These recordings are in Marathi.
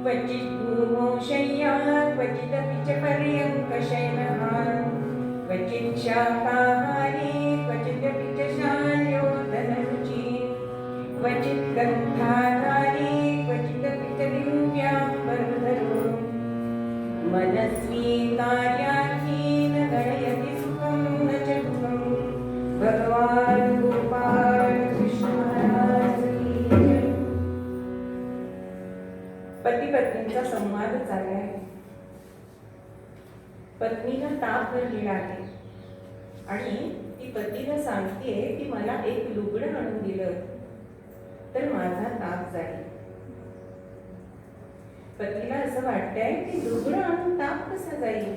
क्वचित् भूमौ शय्या क्वचिदपि च पर्यङ्कशयनः क्वचित् शाकाहारी क्वचिदपि च शाल्योदनरुचि क्वचित् गन्धाधारी क्वचिदपि च दिव्याम्बरधरो मनस्वी कार्यार्थी न गणयति सुखं न च दुःखं भगवान् गोपाल कृष्ण महाराज की जय. पती पत्नीचा संवाद चालला आहे. पत्नीला ताप भरलेला आहे आणि ती पतीला सांगते की मला एक लुगडं आणून दिलं तर माझा ताप जाईल. पतीला असं वाटतंय की लुगडं आणून ताप कसा जाईल.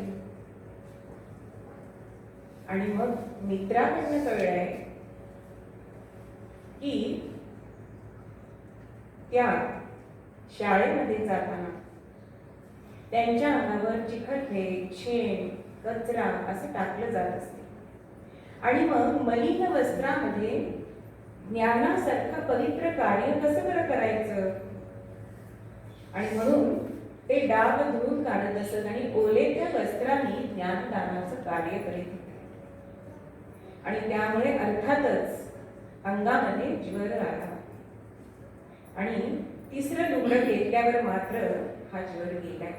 आणि मग मित्राकडनं कळलंय की त्या शाळेमध्ये जाताना त्यांच्या अंगावर चिखलफे शेण कचरा असं टाकलं जात असते आणि मग मलिन वस्त्रामध्ये ज्ञानासारखं पवित्र कार्य कसं बरं करायचं. आणि म्हणून ते डाग धुवून काढत असत आणि ओले त्या वस्त्रांनी ज्ञानदानाचं कार्य करीत होते. आणि त्यामुळे अर्थातच अंगामध्ये ज्वर आला आणि तिसरं लुगडं घेतल्यावर मात्र हा ज्वर गेला.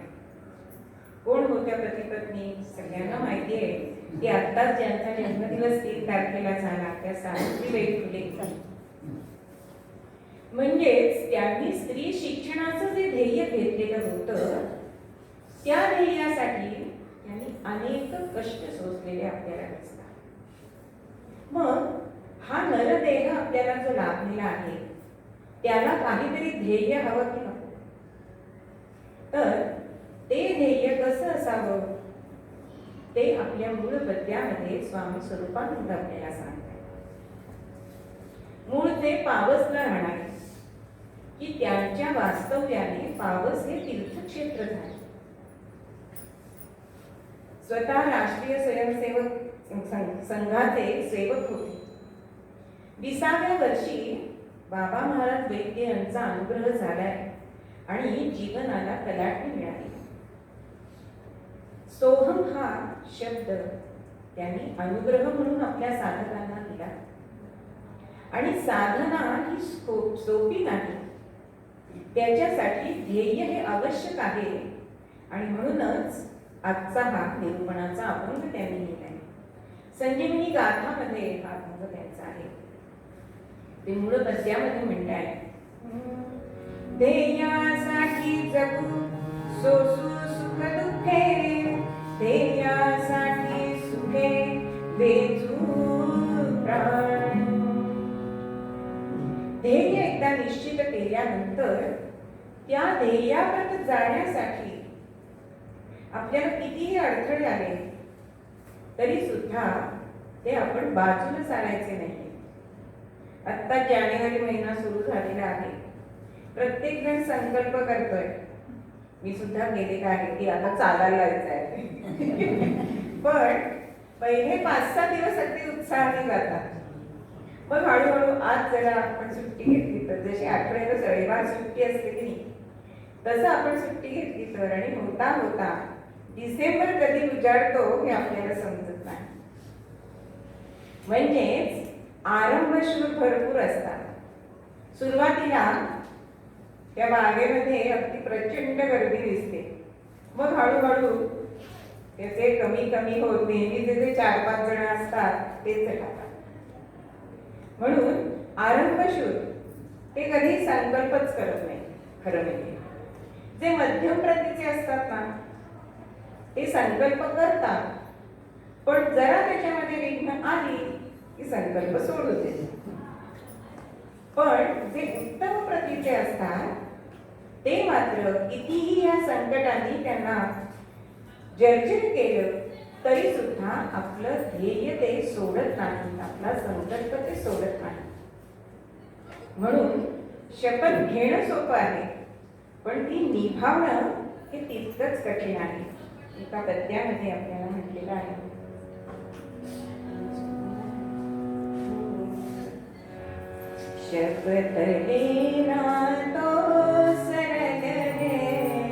कोण होत्या पती पत्नी सगळ्यांना माहिती आहे की आत्ताच ज्यांचा जन्मदिवस 3 तारखेला झाला त्या सावित्रीबाई फुले. म्हणजेच त्यांनी स्त्री शिक्षणाचं जे ध्येय घेतलेलं होतं त्या ध्येयासाठी त्यांनी अनेक कष्ट सोसलेले आपल्याला दिसतात. मग हा नरदेह आपल्याला जो लाभलेला आहे त्याला काहीतरी ध्येय हवं की नको. तर ते ध्येय कसं असावं ते आपल्या मूळ पद्यामध्ये स्वामी स्वरूपानंद आपल्याला सांगतात. मूळचे पावसला राहणारे की त्यांच्या वास्तव्याने पावस हे तीर्थक्षेत्र झाले. स्वतः राष्ट्रीय स्वयंसेवक संघाचे सेवक होते. 20व्या वर्षी बाबा महाराज वैद्य यांचा अनुग्रह झालाय आणि जीवनाला कलाटणी मिळाली. सोहम हा शब्द त्यांनी अनुग्रह म्हणून आपल्या साधकांना दिला. आणि साधना ही सोपी नाही, त्याच्यासाठी ध्येय हे आवश्यक आहे. आणि म्हणूनच आजचा हा निरूपणाचा अभंग त्यांनी लिहिलाय. संजीवनी गाथामध्ये हा अभंग त्यांचा आहे. ते मूळ पद्यामध्ये म्हणताय, ध्येयासाठी जगू सोसू सुख दुःखे ध्येयासाठी सुखे वेचू प्राण. ध्येय एकदा निश्चित केल्यानंतर त्या ध्येयापर्यंत जाण्यासाठी आपल्याला कितीही अडथळे आले तरी सुद्धा ते आपण बाजूला सारायचे नाही. आत्ता जानेवारी महिना सुरू झालेला आहे. प्रत्येक जण संकल्प करतोय. मी सुद्धा केलेला आहे की आता चालायला जायचंय. पण पहिले 5-6 दिवस अगदी उत्साहाने जातात. मग हळूहळू आज जरा आपण सुट्टी घेतली तर, जशी आठवड्याला रविवार सुट्टी असते की नाही तसं आपण सुट्टी घेतली तर, आणि होता होता डिसेंबर कधी उजाडतो हे आपल्याला समजत नाही. म्हणजेच आरंभशूर भरपूर असतात. सुरुवातीला त्या बागेमध्ये अगदी प्रचंड गर्दी दिसते. मग हळूहळू त्याचे कमी कमी होत नेहमीचे जे 4-5 जण असतात तेच राहतात. म्हणून आरंभशूर ते कधी संकल्पच करत नाही. खरं म्हणजे जे मध्यम प्रतीचे असतात ना ते संकल्प करतात, पण जरा त्याच्यामध्ये विघ्न आली की संकल्प सोडून देतात. पण जे उत्तम प्रतीचे असतात ते मात्र कितीही या संकटांनी त्यांना जर्जर केलं तरी सुद्धा आपलं ध्येय ते सोडत नाही, आपला संकल्प ते सोडत नाही. म्हणून शपथ घेणं सोपं आहे, पण ती निभावणं हे तितकंच कठीण आहे. एका पद्यामध्ये आपल्याला म्हटलेलं आहे, शपथ लेना तो सरल है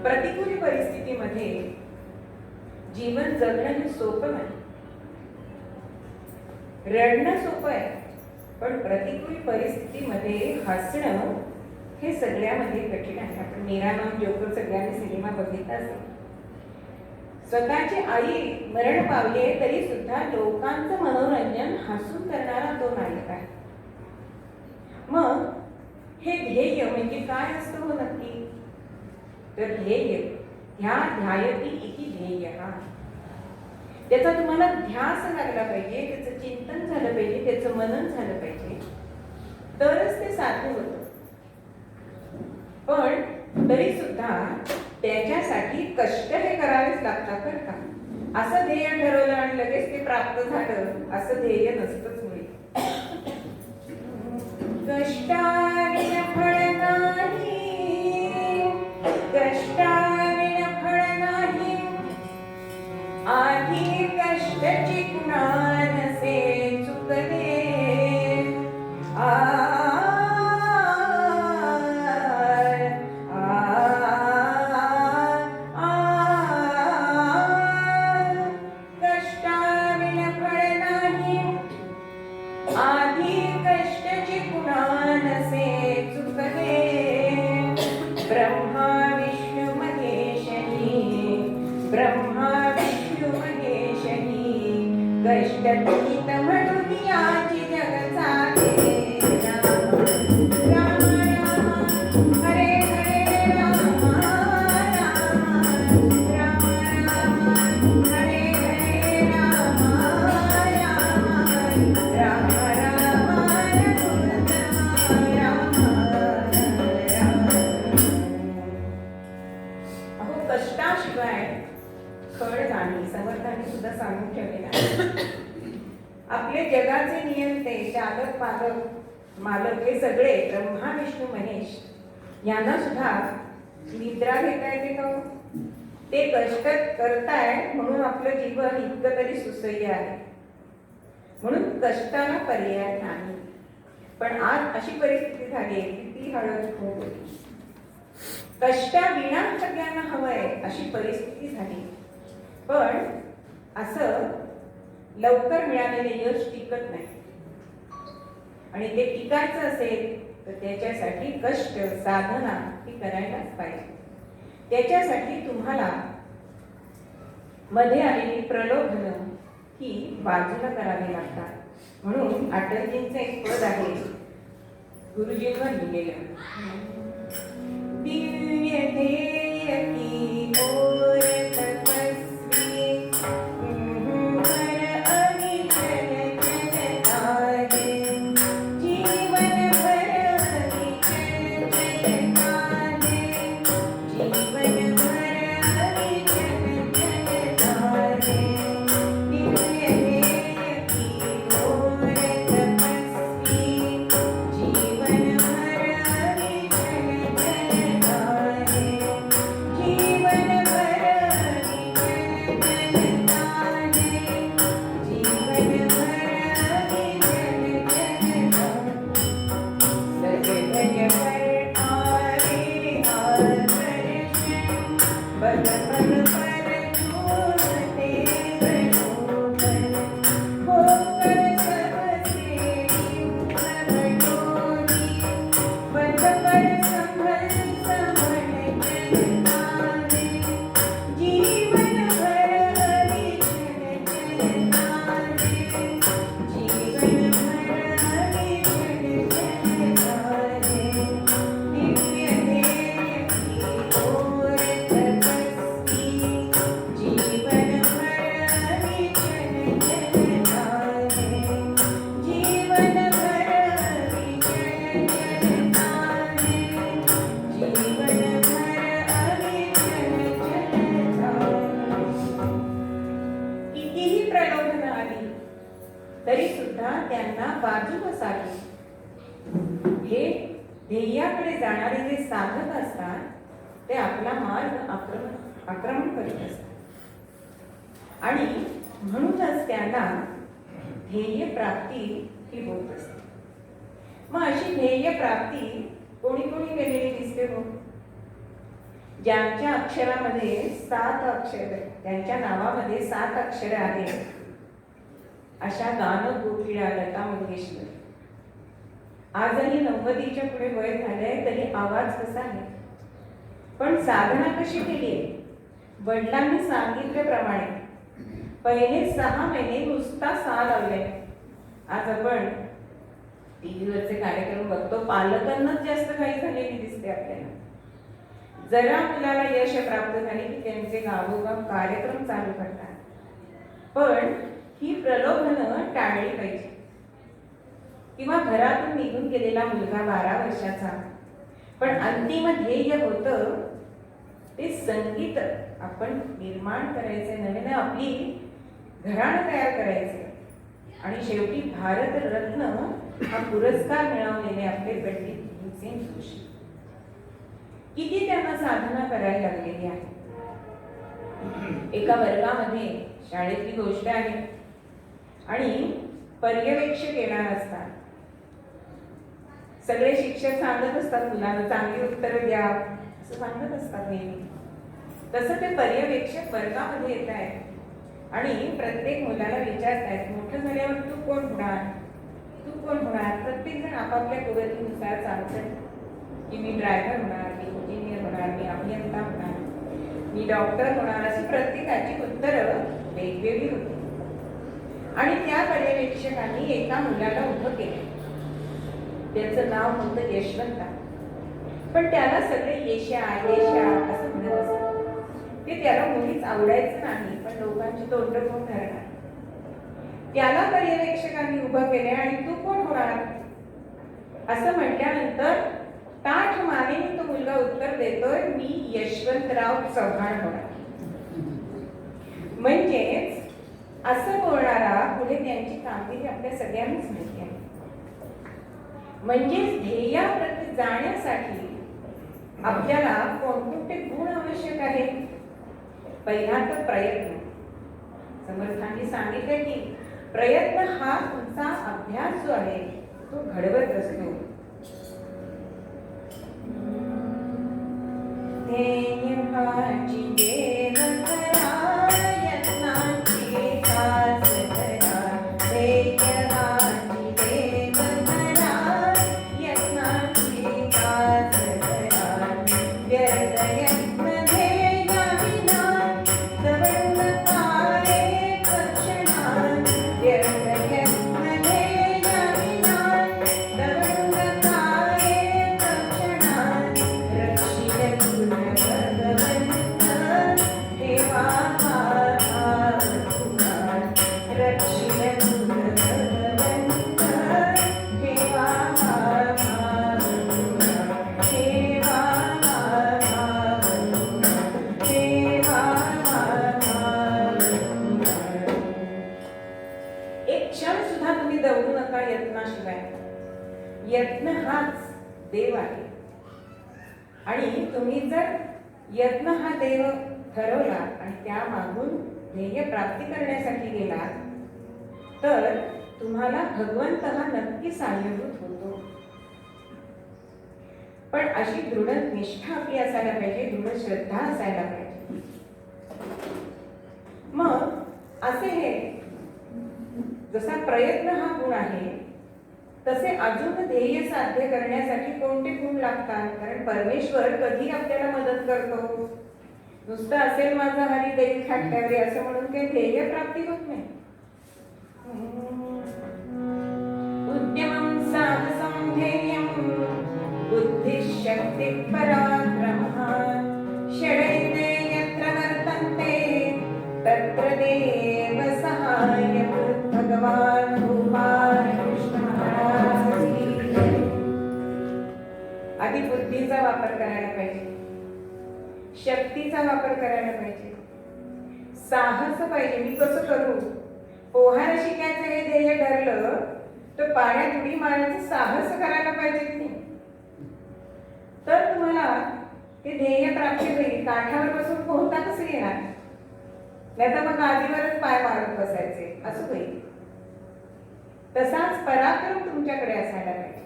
प्रतिकूल परिस्थितीमध्ये जीवन जगणं हे सोपं नाही. रडणं सोपं आहे, पण प्रतिकूल परिस्थितीमध्ये हसणं हे सगळ्यामध्ये कठीण आहे. आपण मीरा नाम जोकर सगळ्यांनी सिनेमा बघितला असेल. स्वतःची आई मरण पावली तरी सुद्धा लोकांचं मनोरंजन हसून करणारा तो नायक आहे. मग हे ध्येय म्हणजे काय असतं हो नक्की? तर ध्येय ह्या ध्यायती इति ध्येय, त्याचा तुम्हाला ध्यास लागला पाहिजे, त्याचं चिंतन झालं पाहिजे, त्याचं मनन झालं पाहिजे, तरच ते साध्य होतं. पण तरी सुद्धा त्याच्यासाठी कष्ट हे करावेच लागतात बरं का. असं ध्येय ठरवलं आणि लगेच ते प्राप्त झालं असं ध्येय नसतंच मुळे. कष्टाविना फळ नाही, कष्टाविना फळ नाही, आधी कष्टाची कुणा नसे चुकले. कष्टाविना फळ नाही, आधी कष्टाची कुणा नसे चुकले. ब्रह्मा विष्णू महेशनी, ब्रह्मा विष्णू महेशनी, कष्टतीत म्हणून याची जग चाले. राम राम हरे हरे राम, राम राम हरे हरे राम, राम राम अहो कष्टाशिवाय खड नाही, समर्थांनी सुद्धा सांगून ठेवलेला आहे. आपले जगाचे नियंते, चालक, पालक, मालक हे सगळे ब्रह्मा विष्णू महेश यांना सुद्धा निद्रा घेता येते का? ते कष्ट करताय म्हणून आपलं जीवन इतकं तरी सुसह्य आहे, म्हणून कष्टाला पर्याय नाही. पण आज अशी परिस्थिती झाली की ती हळद खूप होती. कष्टाविना सगळ्यांना हवंय अशी परिस्थिती झाली. पण असं लवकर मिळालेले यश टिकत नाही, आणि ते टिकायचं असेल तर त्याच्यासाठी कष्ट साधना ही करायलाच पाहिजे. त्याच्यासाठी तुम्हाला मध्ये आलेली प्रलोभनं ही बाजूला करावी लागतात. म्हणून अटलजींचं एक पद आहे गुरुजींवर लिहिलेलं, दिव्य ध्येय की ओर तपस्वी, हर अविचल चलता है, जीवन भर अविचल चलता है, जीवन भर अविचल चलता है. दिव्य ध्येय की ओर तपस्वी, जीवन भर अविचल चलता है, जीवन भर अविचल चलता है, जीवन भर अविचल चलता. सजधज पर आवे आकर्षण, बल बल पर झूमते प्रलोभन, होकर सबसे बटोरी, बल पर संभल संभल चलता है, जीवन भर अविचल चलता है, जीवन भर अविचल चलता है. दिव्य ध्येय की ओर तपस्वी, सुद्धा त्यांना बाजूला साधून हे ध्येयाकडे जाणारे जे साधक असतात ते आपला मार्ग आक्रमण करीत असतात आणि म्हणूनच त्यांना ध्येय प्राप्ती ही होत असते. मग अशी ध्येय प्राप्ती कोणी कोणी केलेली दिसते हो? ज्यांच्या अक्षरामध्ये 7 अक्षर, त्यांच्या नावामध्ये 7 अक्षर आहेत, अशा गान कोकिळा लता मंगेशकर आजही 90च्या पुढे वय झालंय तरी आवाज कसा आहे, पण साधना कशी केली आहे? वडिलांनी सांगितल्याप्रमाणे पहिले 6 महिने नुसता सा लावले. आज आपण टीव्हीवरचे कार्यक्रम बघतो, पालकांनाच जास्त काही झालेली दिसते आपल्याला. जरा मुलाला यश प्राप्त झाले की त्यांचे गावोगाव कार्यक्रम चालू करतात. पण ही प्रलोभनं टाळली पाहिजे. किंवा घरातून निघून गेलेला मुलगा 12 वर्षाचा, पण अंतिम ध्येय होतं ते संगीत आपण निर्माण करायचे, नवीन आपली घराणं तयार करायचे आणि शेवटी भारतरत्न हा पुरस्कार मिळवलेले आपले पंडित भीमसेन जोशी. किती त्यांना साधना करायला लागलेली आहे. एका वर्गामध्ये शाळेतली गोष्ट आहे आणि पर्यवेक्षक येणार असतात. सगळे शिक्षक सांगत असतात मुलांना चांगली उत्तरं द्या असं सांगत असतात नेहमी. तसं ते पर्यवेक्षक वर्गामध्ये येत आहेत आणि प्रत्येक मुलाला विचारतायत, मोठं झाल्यावर तू कोण होणार, तू कोण होणार? प्रत्येक जण आपापल्या कुवतीनुसार सांगतात की मी ड्रायव्हर होणार, मी इंजिनियर होणार, मी अभियंता होणार, मी डॉक्टर होणार. अशी प्रत्येकाची उत्तरं वेगवेगळी होती. आणि त्या पर्यवेक्षकांनी एका मुलाला उभं केलं. त्याचं नाव होतं यशवंता. पण त्याला सगळे येशा येशा असं म्हणत असत. ते त्याला मुळीच आवडायचं नाही, पण लोकांची तोंड कोण धरणार? त्याला पर्यवेक्षकांनी उभं केले आणि तू कोण होणार असं म्हटल्यानंतर ताठ मानेने तो मुलगा उत्तर देतोय, मी यशवंतराव चव्हाण होणार. म्हणजेच असं बोलणारा पुढे त्यांची कामगिरी आपल्या सगळ्यांनाच माहिती आहे. म्हणजेच ध्येयाप्रती जाण्यासाठी आपल्याला कोणकोणते गुण आवश्यक आहेत? पहिला तर प्रयत्न. समर्थांनी सांगितले की प्रयत्न हा तुमचा अभ्यास जो आहे तो घडवत असतो. ध्येय माझी देव करा, यत्नाची कास करा. ध्येय माझी देव करा, यत्नाची कास करा. व्यर्थ यत्न ध्येया विना, दवंड काळे क्षणा. व्यर्थ यत्न ध्येया विना, दवंड काळे क्षणा. रक्षिय तुझ भगवंत, देवा हा तुझा. रक्षिय तुझ भगवंत, देवा हा तुझा. देवा हा तुझा. देवा हा तुझा. एक क्षण सुद्धा तुम्ही दवडू नका यत्नाशिवाय. यत्न हाच देव आहे आणि तुम्ही जर यत्न हा देव ठरवला आणि त्या मागून ध्येय प्राप्ती करण्यासाठी गेला तर तुम्हाला भगवंत हा नक्की सहाय्यभूत होतो. पण अशी दृढ निष्ठा आपली असायला पाहिजे, दृढ श्रद्धा असायला पाहिजे. मग असे हे जसा प्रयत्न हा गुण आहे तसे अजून ध्येय साध्य करण्यासाठी कोणते गुण लागतात? कारण परमेश्वर कधी आपल्याला मदत करतो? नुसतं असेल माझा हरी देवी खाट्यावरी असं म्हणून काही ध्येय प्राप्ती होत नाही. उद्यमं साहसं ध्येयं बुद्धिशक्ती पराक्रमः. षडैते यत्र वर्तन्ते तत्र देव सहाय्यकृत्. भगवान भगवान कृष्ण महाराज की जय. आधी बुद्धीचा वापर करायला पाहिजे, शक्तीचा वापर करायला पाहिजे, साहस पाहिजे. मी कसं करू? पोहायला शिकायचं हे ध्येय ठरलं तर पाण्यात उडी मारण्याचं साहस करायला पाहिजे की नाही? तर तुम्हाला ते ध्येय प्राप्ती होईल. काठावर बसून पोहता कसं येणार? नाही तर मग गादीवरच पाय मारत बसायचे, असं होईल. तसाच पराक्रम तुमच्याकडे असायला पाहिजे.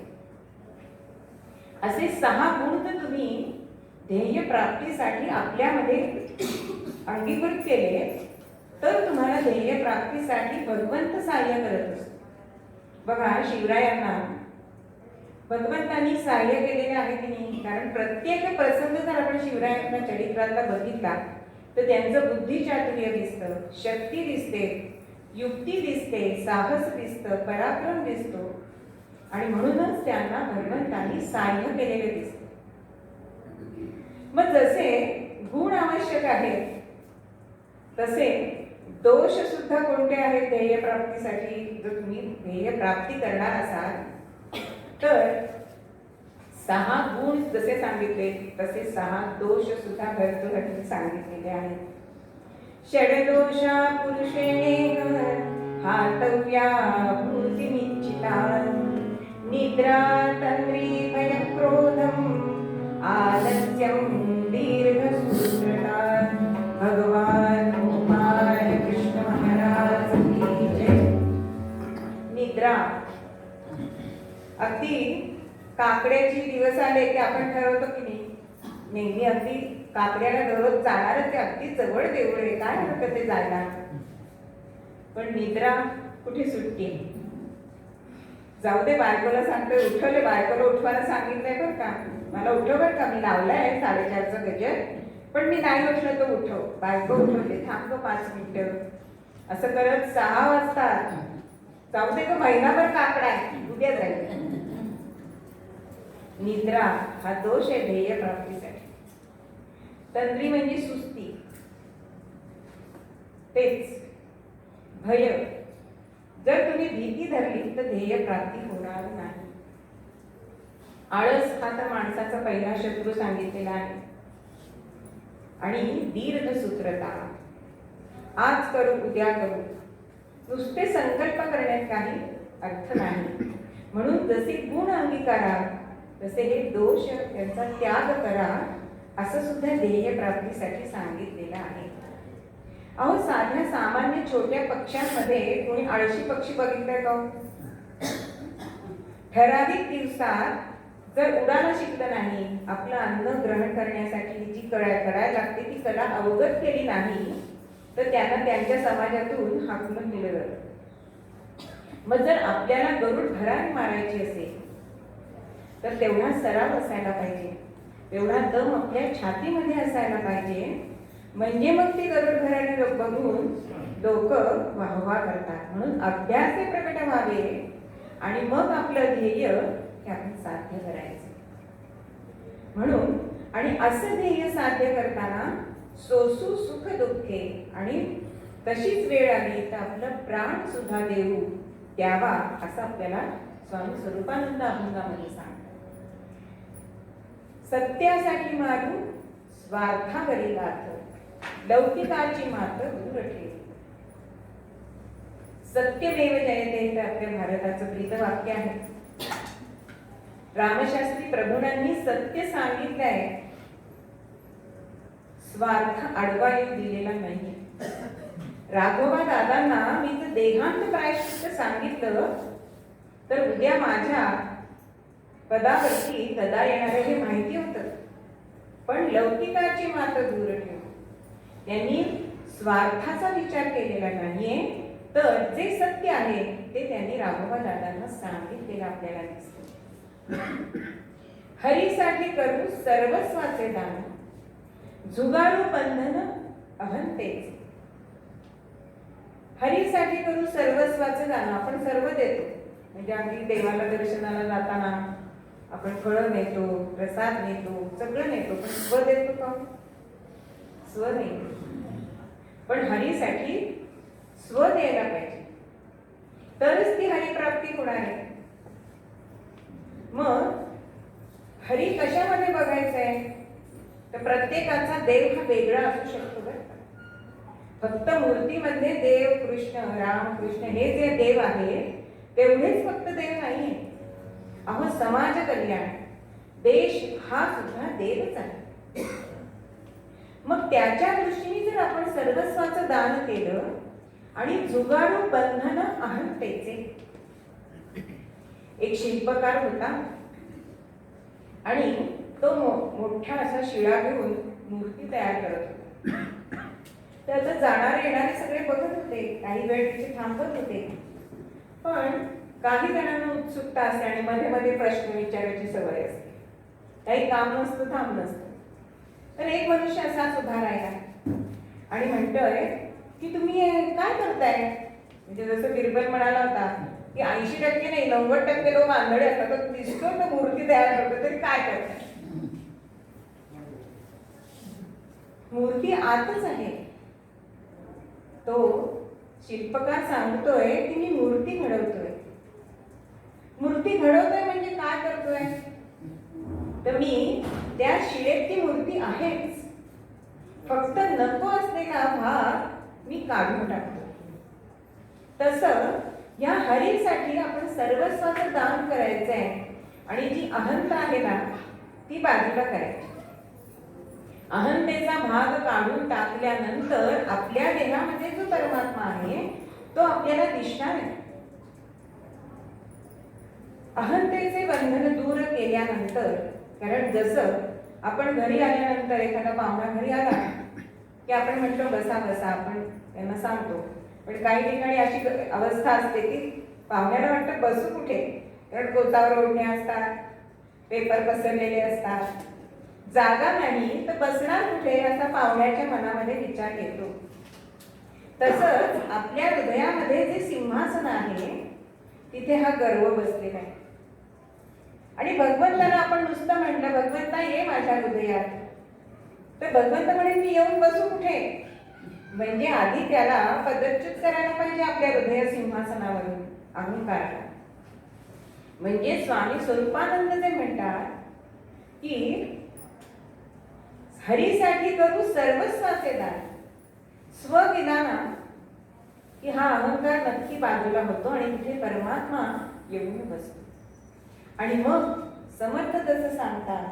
असे 6 गुण तर तुम्ही ध्येय प्राप्तीसाठी आपल्यामध्ये अंगीकृत केले तर तुम्हाला ध्येय प्राप्तीसाठी भगवंत सहाय्य करत असतो. बघा, शिवरायांना भगवंतांनी सहाय्य केलेले आहे की नाही? कारण प्रत्येक प्रसंग जर आपण शिवरायांच्या चरित्रातला बघितला तर त्यांचं बुद्धिचातुर्य दिसतं, शक्ती दिसते, युक्ती दिसते, साहस दिसतं, पराक्रम दिसतो आणि म्हणूनच त्यांना भगवंतांनी सहाय्य केलेले दिसते. मग जसे गुण आवश्यक आहेत तसे दोष सुद्धा कोणते आहेत ध्येय प्राप्तीसाठी? जर तुम्ही ध्येय प्राप्ती करणार असाल तर 6 गुण जसे सांगितले तसे 6 दोष सुद्धा भरतोहरी सांगितलेले आहेत. षडदोषा पुरुषेण हातव्या भूतिमिच्छिता निद्रा तंद्री भयक्रोधम आलस्यं दीर्घसूत्रता. भगवान गोपाल कृष्ण महाराज की जय. निद्रा, अगदी काकड्याची दिवस आले की आपण ठरवतो की नाही, नेहमी अगदी काकड्याला दररोज जाणारच आहे, अगदी जवळ देऊळ आहे, काय हरकत आहे जायला. पण निद्रा कुठे सुटते? जाऊ दे, बायकोला सांगतोय उठवले, बायकोला उठवायला सांगितलंय बरं का, मला उठव बरं का, मी लावलाय 4:30चा गजर, पण मी नाही उठलं तर उठव. बायको उठवते, थांबतो 5 मिनिटं. असं करत 6 वाजता, जाऊ दे का महिनाभर काकडा आहे, उद्या जाईल. निद्रा हा दोष आहे ध्येय प्राप्तीसाठी. तंद्री म्हणजे सुस्ती, तेच भय. जर तुम्ही भीती धरली तर ध्येय प्राप्ती होणार नाही. आळस हा तर माणसाचा पहिला शत्रू सांगितलेला आहे. आणि दीर्घसूत्रता, आज करू उद्या करू, नुसते संकल्प करण्यात काही अर्थ नाही. म्हणून जसे गुण अंगीकारा तसे हे दोष यांचा त्याग करा, असं सुद्धा ध्येय प्राप्तीसाठी सांगितलेलं आहे. अहो, साध्या सामान्य छोट्या पक्ष्यांमध्ये कोणी आळशी पक्षी बघितलाय का? ठराविक दिवसात जर उडायला शिकलं नाही, आपलं अन्न ग्रहण करण्यासाठी जी करायला लागते ती कला अवगत केली नाही तर त्यांना त्यांच्या समाजातून हाकलून दिलं जातं. मग जर आपल्याला गरुड भरारी मारायची असेल तर तेवढा सराव असायला पाहिजे, तेवढा दम आपल्या छातीमध्ये असायला पाहिजे. म्हणजे मग ते गरुड भरारी बघून लोक वाहवा करतात. म्हणून अभ्यास हे प्रकट व्हावे आणि मग आपलं ध्येय हे आपण साध्य करायचं. म्हणून आणि असं ध्येय साध्य करताना सोसू सुख दुःखे आणि तशीच वेळ आली तर आपलं प्राण सुद्धा देऊ द्यावा, असं आपल्याला स्वामी स्वरूपानंद अभंगामध्ये सांगतात. सत्यासाठी मारू स्वार्थावरी गाथ, लौकिकाची मात दूर ठेव. सत्यमेव जयते हे आपल्या भारताचं प्रीतवाक्य आहे. रामशास्त्री प्रभूंनी सत्य सांगितलंय, स्वार्थ आडवा येऊ दिलेला नाही. राघोबा दादांना मी जर देहांत प्रायश्चित्त सांगितलं तर उद्या माझ्या पदावरती गदा येणारे हे माहिती होतं. पण लौकिकाची मात दूर ठेव, त्यांनी स्वार्थाचा विचार केलेला नाहीये, तर जे सत्य आहे ते त्यांनी राघोबा दादांना सांगितलेलं आपल्याला दिसतं. हरीसाठी करू सर्वस्वाचे दान, झुगारू बंधन अहंतेच. हरीसाठी करू सर्वस्वाचे दान, आपण सर्व देतो. म्हणजे अगदी देवाला दर्शनाला जाताना आपण फळं नेतो, प्रसाद नेतो, सगळं नेतो, पण स्व देतो का? स्व नाही. पण हरीसाठी स्व द्यायला पाहिजे, तरच ती हरिप्राप्ती होणार आहे. मग हरी कशामध्ये बघायचंय तर प्रत्येकाचा देव हा वेगळा असू शकतो बरं का. फक्त मूर्तीमध्ये देव, कृष्ण, राम, कृष्ण हे जे देव आहे तेवढेच फक्त देव नाहीये. अहो, समाज कल्याण, देश हा सुद्धा देवच आहे. मग त्याच्या दृष्टीने जर आपण सर्वस्वाचं दान केलं आणि जुगाडू बंधन अहंतेचे. एक शिल्पकार होता आणि तो मोठा असा शिळा घेऊन मूर्ती तयार करत होता. त्याचं जाणारे येणारे सगळे बघत होते, काही वेळ तिथे थांबत होते. पण काही जणांना उत्सुकता असते आणि मध्ये मध्ये प्रश्न विचारायची सवय असते. काही काम नसतं, थांब नसतं. तर एक मनुष्य असाच उभा राहिला आणि म्हणतोय की तुम्ही काय करताय? म्हणजे जसं बिरबल म्हणाला होता की 80% नाही 90% लोक आंधळे असतात, तर दिसतो तर मूर्ती तयार करतो, तरी काय करताय? मूर्ती आतच आहे. तो शिल्पकार सांगतोय की मी मूर्ती घडवतोय. मूर्ती घडवतोय म्हणजे काय करतोय? तर मी त्या शिळेतली मूर्ती आहेच, फक्त नको असलेला भाग मी काढून टाकतो. तसं या हरीसाठी आपण सर्वस्वाचं दान करायचं आहे आणि जी अहंता आहे ना ती बाजूला करायची. अहंतेचा भाग काढून टाकल्यानंतर आपल्या देहामध्ये जो परमात्मा आहे तो आपल्याला दिसणार आहे. अहंतेचे बंधन दूर केल्यानंतर, कारण जसं आपण घरी आल्यानंतर एखादा पाहुणा घरी आला की आपण म्हटलं बसा बसा, आपण त्यांना सांगतो. पण काही ठिकाणी अशी अवस्था असते की पाहुण्याला वाटतं बसू कुठे, कारण कोचावर ओढणे असतात, पेपर पसरलेले असतात, जागा नाही तर बसणार कुठे असा पाहुण्याच्या मनामध्ये विचार येतो. तसंच आपल्या हृदयामध्ये जे सिंहासन आहे तिथे हा गर्व बसलेला आहे. आणि भगवंताला आपण नुसतं म्हटलं भगवंता ये माझ्या हृदयात, तर भगवंत म्हणेल मी येऊन बसू कुठे? म्हणजे आधी त्याला पदच्युत करायला पाहिजे आपल्या हृदय सिंहासनावरून अहंकाराला. म्हणजे स्वामी स्वरूपानंद ते म्हणतात की हरीसाठी करू सर्वस्वाचे दान, स्वविधाना, की हा अहंकार नक्की बाजूला होतो आणि तिथे परमात्मा येऊन बसतो. आणि मग समर्थ जसं सांगतात,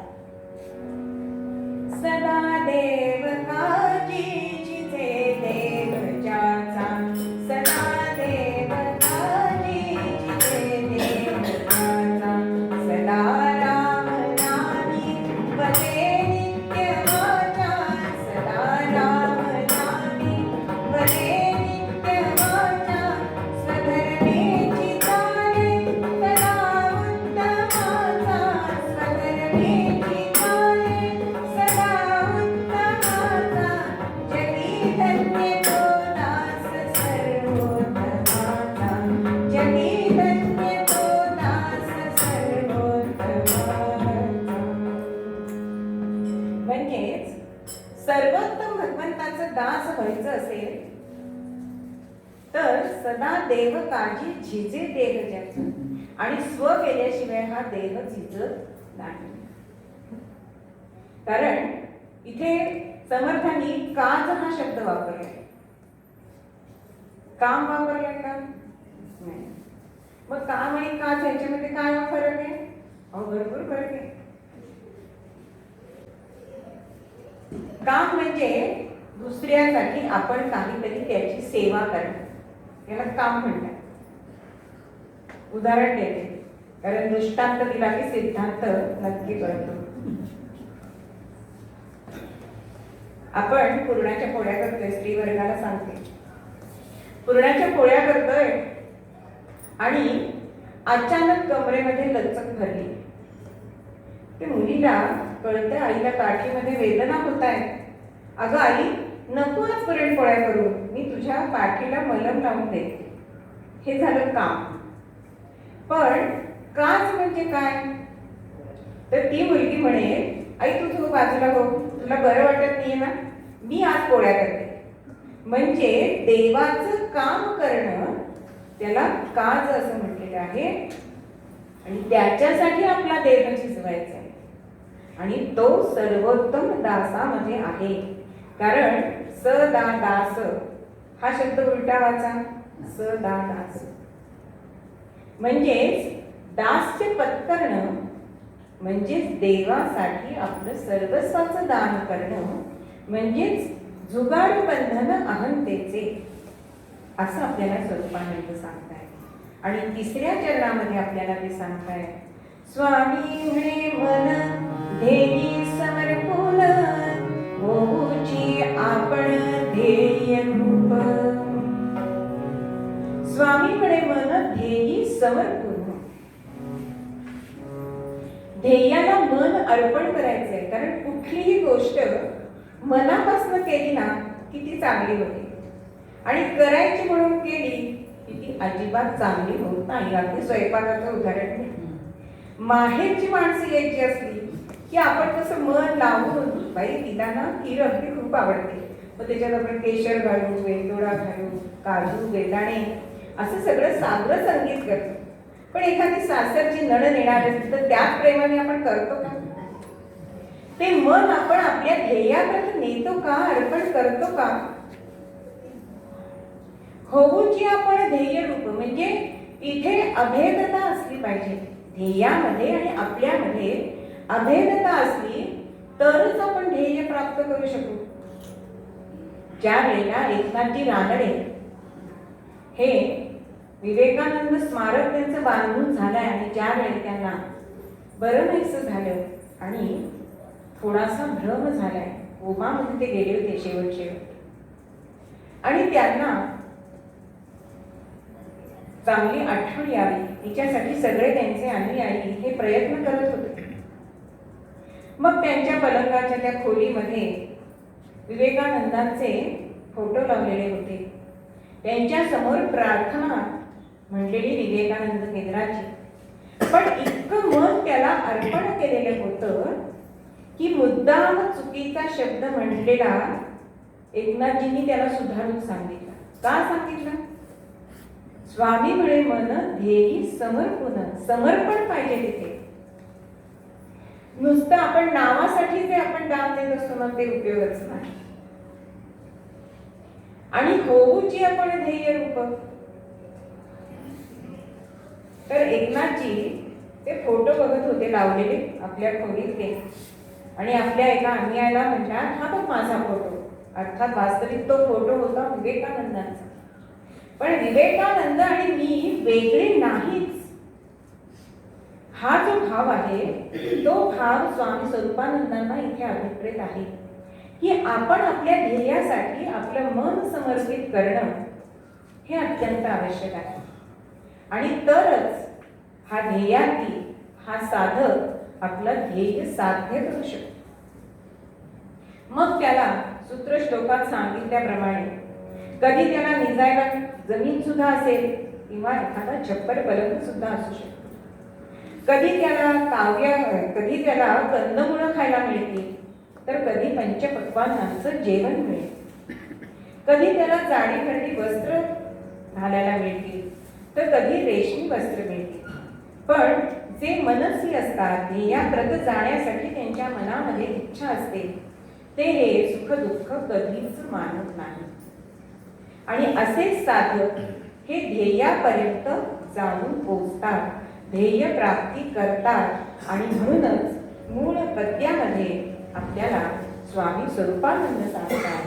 सदा देव काजी जिथे देव ज्याचा, सदा देव काजी जिथे देव ज्याचा, सदा राम नामी वदे नित्य वाचा, सदा राम नामी वदे नित्य वाचा, स्वधर्मेची चाले सदा उत्तमाचा, स्वधर्मेची चाले सदा उत्तमाचा, जगी धन्य तो दास सर्वोत्तमाचा, जगी धन्य तो दास सर्वोत्तमाचा. म्हणजेच सर्वोत्तम भगवंताचं दास व्हायचं असेल तर सदा देव काळजी झिजे देह ज्याचा, आणि स्व केल्याशिवाय हा देह झिजत नाही. कारण इथे समर्थांनी काज हा शब्द वापरलाय. काम वापरलाय का? नाही. मग काम आणि काज याच्यामध्ये काय फरक आहे? अहो, भरपूर फरक आहे. काम म्हणजे दुसऱ्यासाठी आपण काहीतरी त्याची सेवा करणं, याला काम म्हणतात. उदाहरण देते, कारण दृष्टांत दिला की सिद्धांत नक्की कळतो. आपण पुरणाच्या पोळ्या करतोय, स्त्री वर्गाला सांगते, पुरणाच्या पोळ्या करतोय आणि अचानक कमरेमध्ये लचक भरली. ते मुलीला कळतं, आईला काठीमध्ये वेदना होत आहे. अगं आई, नको आज पुरणपोळ्या करू, मी तुझ्या पाठीला मलम लावून देते. हे झालं काम. पण काज म्हणजे काय? तर ती मुलगी म्हणे, आई तू बाजूला हो, तुला बरं वाटत नाहीये ना, मी आज पोळ्या करते. म्हणजे देवाचं काम करणं त्याला काज असं म्हटलेलं आहे. आणि त्याच्यासाठी आपला देह झिजवायचा आहे. आणि तो सर्वोत्तम दासामध्ये आहे. कारण सदा दास हा शब्द उलटा वाचा, स दा दास. म्हणजेच दास्य पत्करणं म्हणजेच देवासाठी आपलं सर्वस्वाचं दान करणं, म्हणजेच जुगाड बंधन अहंतेचे, असं आपल्याला स्वरूपानंद सांगताय. आणि तिसऱ्या चरणामध्ये आपल्याला ते सांगताय, स्वामी म्हणे मन ध्येयी समर्पून होऊची आपण ध्येय रूप. स्वामी म्हणे मन ध्येयी समर्पून, ध्येयाला मन अर्पण करायचंय. कारण कुठलीही गोष्ट मनापासून केली ना की ती चांगली होते, आणि करायची म्हणून केली की ती अजिबात चांगली होत नाही. अगदी स्वयंपाकाचं उदाहरण नाही, माहेरची माणसं यायची असली की आपण कसं मन लावून, बाई तिला ना खीर अगदी खूप आवडते, मग त्याच्यात आपण केशर घालू, वेलदोडा घालू, काजू, बेदाणे असं सगळं साग्र संगीत करतो. पण एखादी सासरची नणंद येणार असते तर त्याच प्रेमाने आपण करतो का? ते मन आपण आपल्या ध्येयाकडे नेतो का, अर्पण करतो का? होऊची आपण ध्येय रूप, म्हणजे इथे अभेदता असली पाहिजे. ध्येयामध्ये आणि आपल्यामध्ये अभेदता असली तरच आपण ध्येय प्राप्त करू शकू. ज्या वेळेला एकनाथजी रानडे हे विवेकानंद स्मारक त्यांचं बांधून झालंय, आणि ज्या वेळेला त्यांना बरं नाहीसं झालं आणि थोडासा भ्रम झालाय, कोमामध्ये ते गेले होते शेवट, आणि त्यांना चांगली आठवण यावी हिच्यासाठी सगळे त्यांचे अनुयायी हे प्रयत्न करत होते. मग त्यांच्या पलंगाच्या त्या खोलीमध्ये विवेकानंदांचे फोटो लावलेले होते. त्यांच्या समोर प्रार्थना म्हणलेली विवेकानंद केंद्राची. पण इतकं मन त्याला अर्पण केलेलं होतं की मुद्दाम चुकीचा शब्द म्हटलेला एकनाथजींनी त्याला सुधारून सांगितला. का सांगितलं? स्वामी म्हणे मन ध्येयी समर्पण, समर्पण पाहिजे तिथे. नुसतं आपण नावासाठी जे आपण दान देत असतो ना ते उपयोगच नाही. आणि होऊची आपण ध्येय रूप. तर एकनाथजी ते फोटो बघत होते लावलेले आपल्या खोलीत ते, आणि आपल्या एका अनुयायाला म्हणतात, हा बघ माझा फोटो. अर्थात वास्तविक तो फोटो होता विवेकानंदांचा. पण विवेकानंद आणि मी वेगळे नाहीच. हा जो भाव आहे तो भाव स्वामी स्वरूपानंदांना इथे अभिप्रेत आहे की आपण आपल्या ध्येयासाठी आपलं मन समर्पित करणं हे अत्यंत आवश्यक आहे. आणि तरच हा ध्येयार्थी, हा साधक आपलं ध्येय साध्य करू शकतो. मग त्याला सूत्र श्लोकात सांगितल्याप्रमाणे कधी त्याला निजायला जमीन सुद्धा असेल किंवा एखादा छप्पर पलंग सुद्धा असू शकतो. कधी त्याला कंदमुळं खायला मिळतील, तर कधी पंचपक्वान्नांचं जेवण मिळेल. कधी त्याला जाडी भरडी वस्त्र घालायला मिळतील, तर कधी रेशमी वस्त्र मिळतील. पण जे मनस्वी असतात, ध्येयाप्रत जाण्यासाठी त्यांच्या मनामध्ये इच्छा असते, ते हे सुख दुःख कधीच मानत नाही. आणि असेच साधक हे ध्येयापर्यंत जाऊन पोहोचतात, ध्येय प्राप्ती करतात. आणि म्हणूनच मूळ पद्यामध्ये आपल्याला स्वामी स्वरूपानंद सांगतात,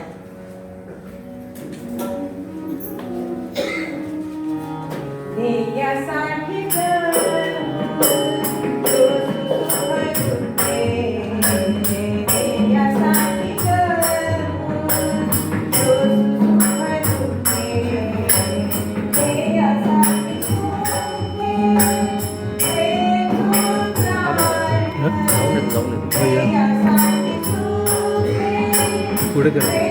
ध्येयासाठी पुढे करा.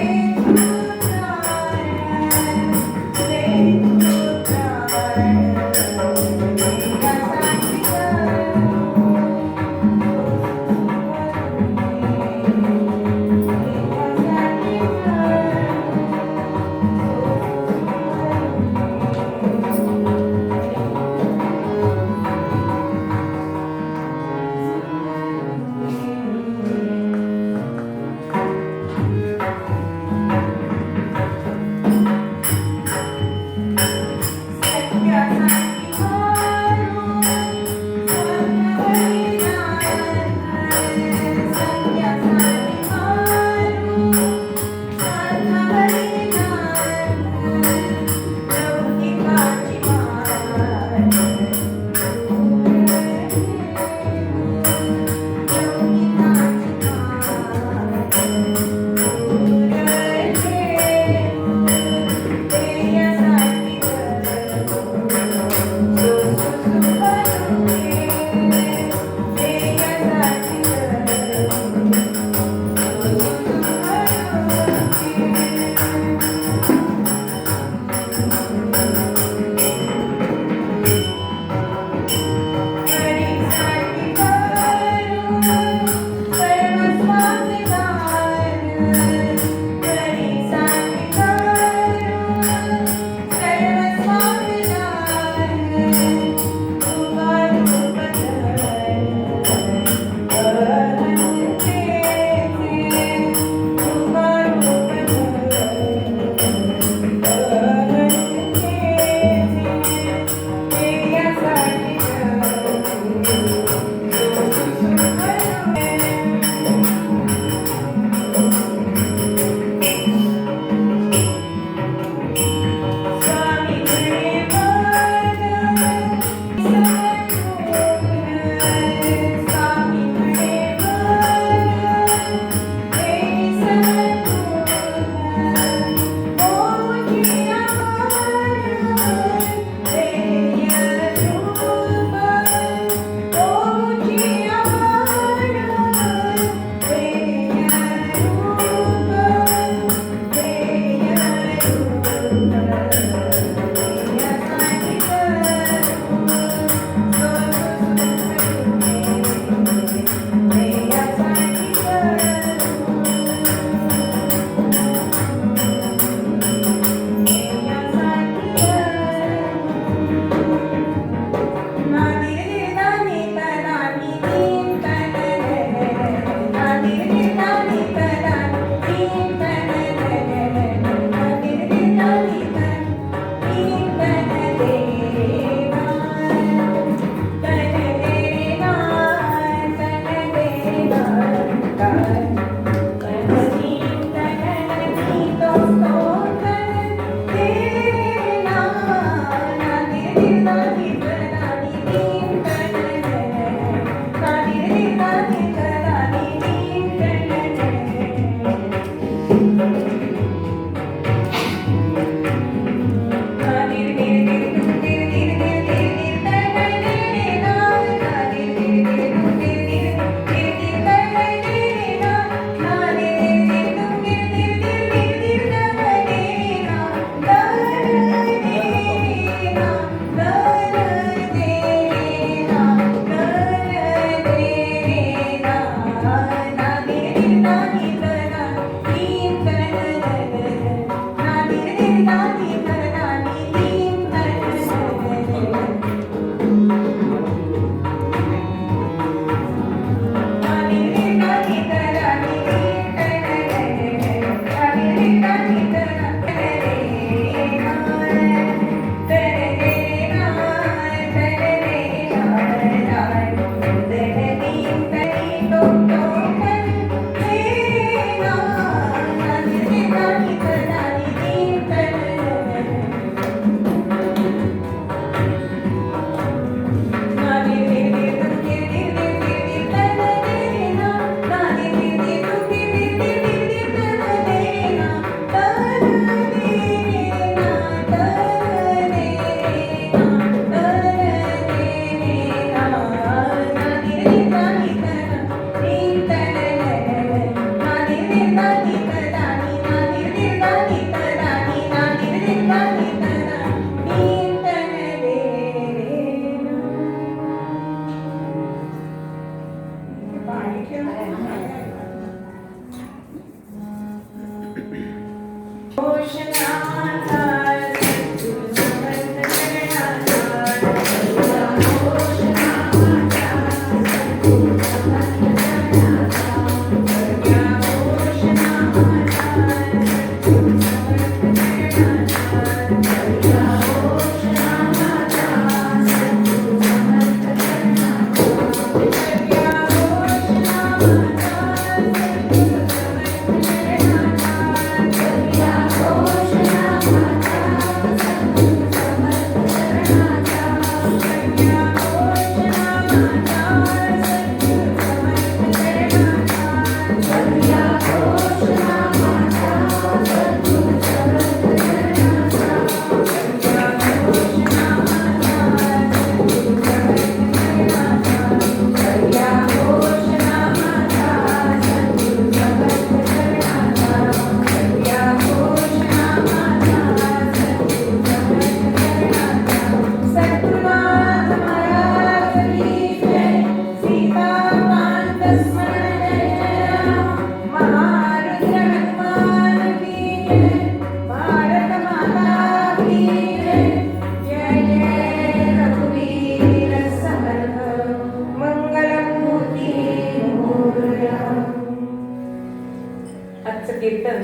कीर्तन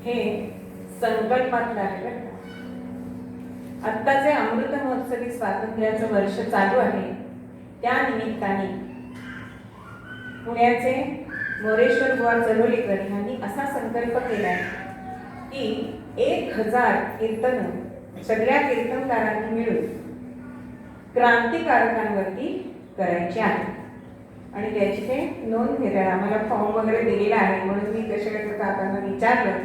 हे संकल्पातलं आहे. आत्ताचे अमृत महोत्सवी स्वातंत्र्याचं वर्ष चालू आहे. त्या निमित्ताने पुण्याचे मोरेश्वर बुवा चरोलीकर यांनी असा संकल्प केलाय की 1000 कीर्तन सगळ्या कीर्तनकारांनी मिळून क्रांतिकारकांवरती करायची आहे. आणि त्याची ते नोंद घेत आहे. आम्हाला फॉर्म वगैरे दिलेला आहे, म्हणून मी कशा काकांना विचारलं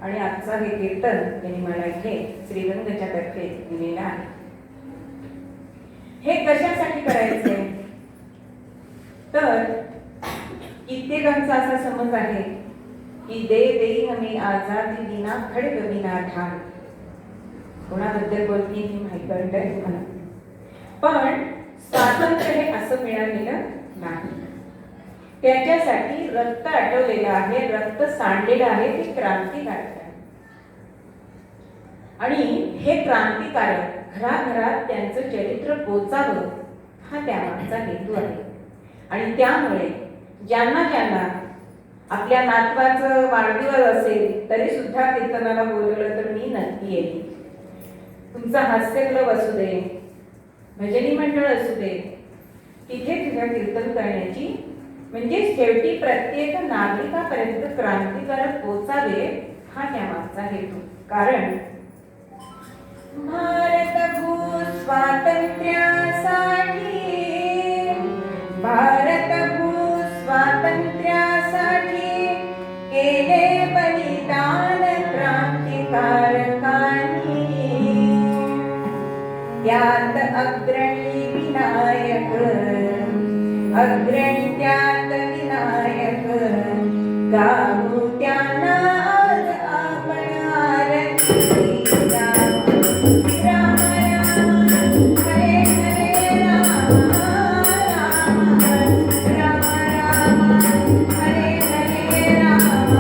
आणि आजचा हे कीर्तन त्यांनी मला इथे श्रीरंगच्या तर्फे दिलेलं आहे. हे कशासाठी करायचे तर कित्येकांचा असा समज आहे की दे देईन मी आजादी विना खडग विना ठाण. कोणाबद्दल बोलते ही माहिती कळतंय तुम्हाला. पण स्वातंत्र्य हे असं मिळालेलं नाही. त्याच्यासाठी रक्त आटवलेलं आहे, रक्त सांडलेलं आहे. ते क्रांतिकारक आहे आणि हे क्रांतिकारक घराघरात त्यांचं चरित्र पोचावं हा त्यामागचा हेतू आहे. आणि त्यामुळे ज्यांना ज्यांना आपल्या नातवाचं वाढदिवस असेल तरी सुद्धा कीर्तनाला बोलवलं तर मी नक्की येईल. तुमचा हास्यक्लब असू दे, भजनी मंडळ असू दे, तिथे तुझ्या कीर्तन करण्याची म्हणजे शेवटी प्रत्येक नागरिकापर्यंत क्रांतिकारक पोचावे हा त्यामागचा हेतू. कारण भारत भू स्वातंत्र्यासाठी, भारत भू स्वातंत्र्यासाठी केले बलिदान क्रांतिकारकांनी. त्यात अग्रणी विनायक, अग्रणी त्यात विनायक, गाऊ त्यांना आज आपण आरती. राम राम हरे हरे राम, राम राम हरे हरे राम,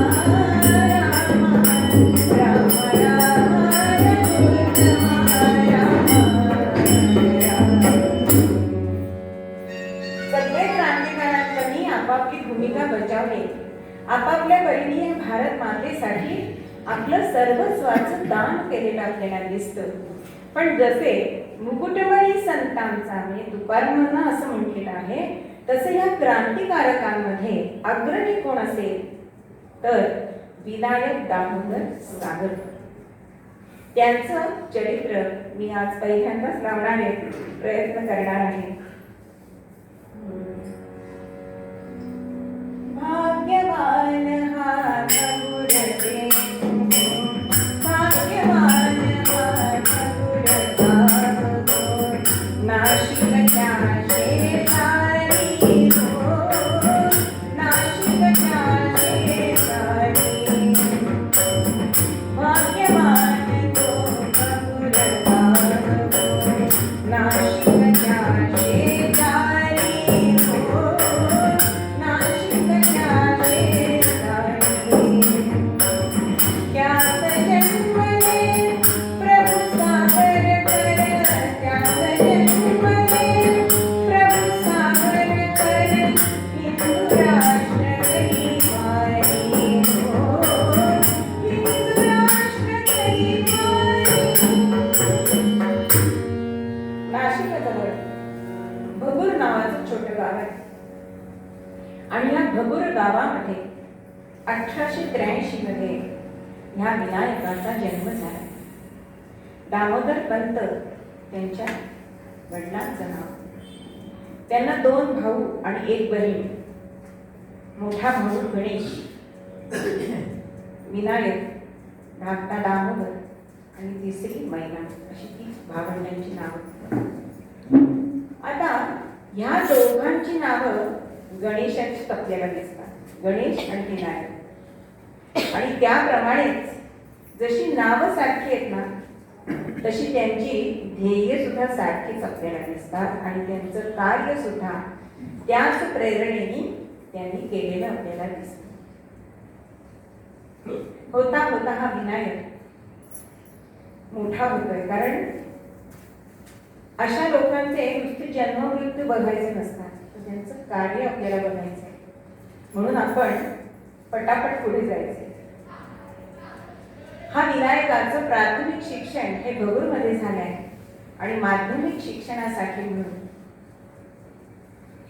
राम राम सगळे क्रांतिकारकांनी आपापली भूमिका बजावली. आपापल्या परीने भारत मातेसाठी आपलं सर्वस्वाचं दान केलेलं आपल्याला दिसतं. पण जसे मुकुटमणी संतांचा म्हणजे तुकारामांना असं म्हटलेलं आहे, तसे या क्रांतिकारकांमध्ये अग्रणी कोण असेल तर विनायक दामोदर सावरकर. त्यांचं चरित्र मी आज पहिल्यांदाच लावणार आहे, प्रयत्न करणार आहे. भाग्यवान हा ठाकुरते, भाग्यवान हा ठाकुरता हो, नाशिकच्या शेजारी हो, नाशिकच्या शेजारी. भाग्यवान प्रभु सागर कर त्याग जन्मले, प्रभु सागर कर हिंदू राष्ट्र गरीबाई हो, हिंदू राष्ट्र गरीबाई. नाशिकाजवळ भगूर नावाचं छोटं गाव आहे आणि या भगूर गावामध्ये 1883 मध्ये ह्या विनायकाचा जन्म झाला. दामोदर पंत त्यांच्या वडिलांचं नाव. त्यांना 2 भाऊ आणि 1 बहीण. मोठा भाऊ गणेश, विनायक, धाकटा दामोदर आणि तिसरी मैना, अशी ती भावंडांची नावं. आता ह्या दोघांची नावं गणेशाची आपल्याला दिसतात, गणेश आणि विनायक. आणि त्याप्रमाणेच जशी नावं सारखी आहेत ना, तशी त्यांची ध्येय सुद्धा सारखीच आपल्याला दिसतात आणि त्यांचं कार्य सुद्धा त्याच प्रेरणेने त्यांनी केलेलं आपल्याला दिसतं. होता होता हा विनायक मोठा होतोय, कारण अशा लोकांचे नुसते जन्म मृत्यू बघायचे नसतात, तर त्यांचं कार्य आपल्याला बघायचं आहे. म्हणून आपण पटापट पुढे जायचे. हा विनायकाचं प्राथमिक शिक्षण हे भगूरमध्ये झालं आहे आणि माध्यमिक शिक्षणासाठी म्हणून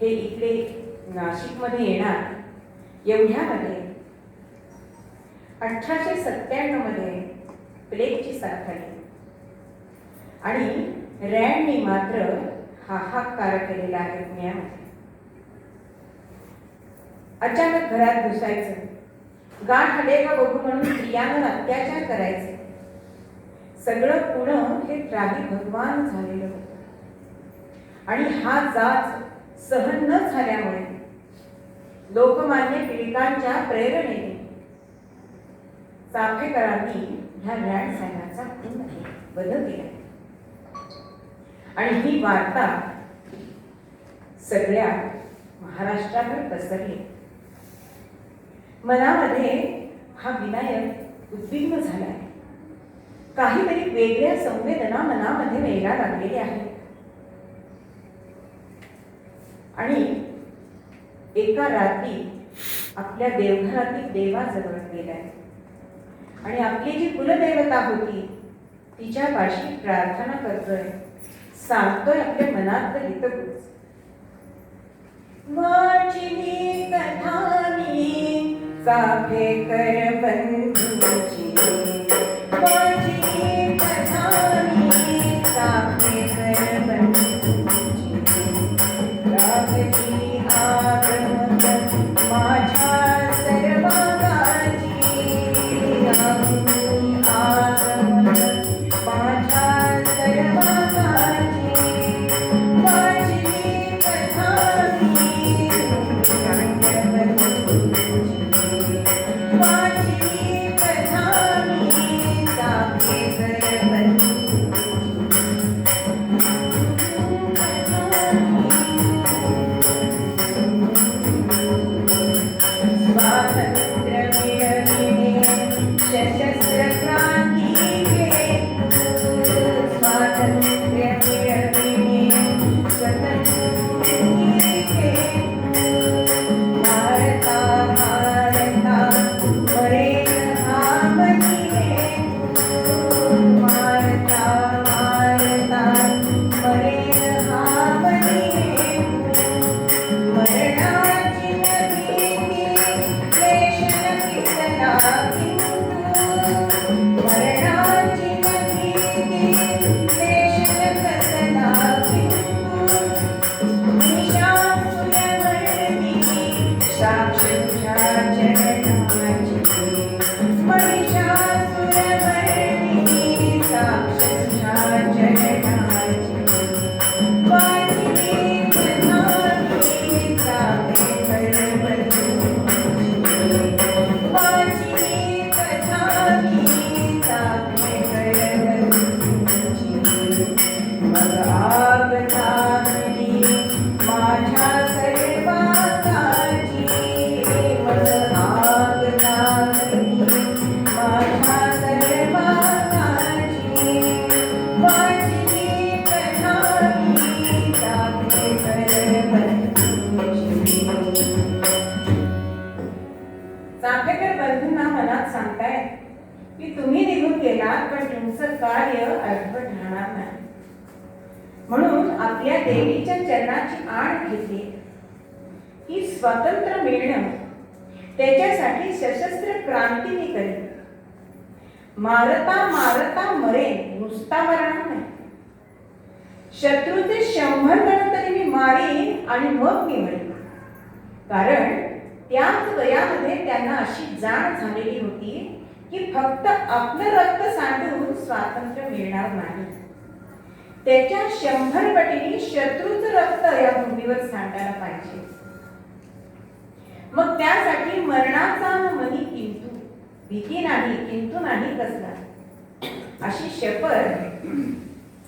हे इकडे नाशिकमध्ये येणार एवढ्यामध्ये 1897 मध्ये प्लेगची साथ आली आणि रँडने मात्र हाहाकार केलेला आहे पुण्यामध्ये. अचानक घरात घुसायचं, गाठ आले का बघू म्हणून स्त्रियांवर अत्याचार करायचे. सगळं पुणे हे त्राही भगवान झालेलं होतं आणि हा जाच सहन न झाल्यामुळे लोकमान्य टिळकांच्या प्रेरणेने चाफेकरांनी ह्या रँड सैन्याचा वध केला आणि ही वार्ता सगळ्या महाराष्ट्रावर पसरली. मनामध्ये हा विनायक उद्विग्न झाला आहे. काहीतरी वेगळ्या संवेदना मनामध्ये वेगळ्या लागलेल्या आहेत आणि एका रात्री आपल्या देवघरातील देवाजवळ गेलाय आणि आपली जी कुलदेवता होती तिच्या पाशी प्रार्थना करतोय, सांगतोय आपल्या मनातलं हितगुज. वाचिली कथानी चाफेकर बंधूची, वाचिली कथानी चाफेकर बंधूची, लागली आगमन माझ्या सर्वांगाची, लागली आगमन माझ्या सर्वांगाची. वाचिली कथानी वाचिली कथानी चाफेकर बंधूची. स्वातंत्र्य मिळविणे सशस्त्र क्रांती हेतू, स्वातंत्र्य मिळविणे स्वतंत्र हेतू. भारता भारता मरेल हा मनी हेतू, भारता भारता मरेल हा मनी हेतू. मरणाची नदी क्लेशन कितना किंतु, मरणाची नदी क्लेशन कसला किंतु. महिषासुरमर्दिनी साक्ष तुझ्या चरणाची, महिषासुरमर्दिनी साक्ष तुझ्या चरणाची. वाचिली कथानी चाफेकर बंधूची, वाचिली कथानी चाफेकर बंधूची. मग आग लागली माझ्या सर्वांगाची, मग आग लागली माझ्या सर्वांगाची. सांगताय की तुम्ही निघून गेलात पण तुमचं कार्य अर्धवट राहणार नाही. म्हणून आपल्या देवीच्या चरणाची आण घेतली की स्वातंत्र्य मिळणं त्याच्यासाठी सशस्त्र क्रांती मी करेन. मारता मारता मरेन, नुसता मरणार नाही. शत्रूचे 100 जण तरी मी मारीन आणि मग मी मरेन. कारण त्याच वयामध्ये त्यांना अशी जाण झालेली होती की फक्त आपलं रक्त सांडून स्वातंत्र्य मिळणार नाही, त्याच्या 100 पटीने शत्रूचं रक्त या भूमीवर सांडायला पाहिजे. मग त्यासाठी मरणाचा मनी किंतु, भीती नाही किंतु नाही कसला, अशी शपथ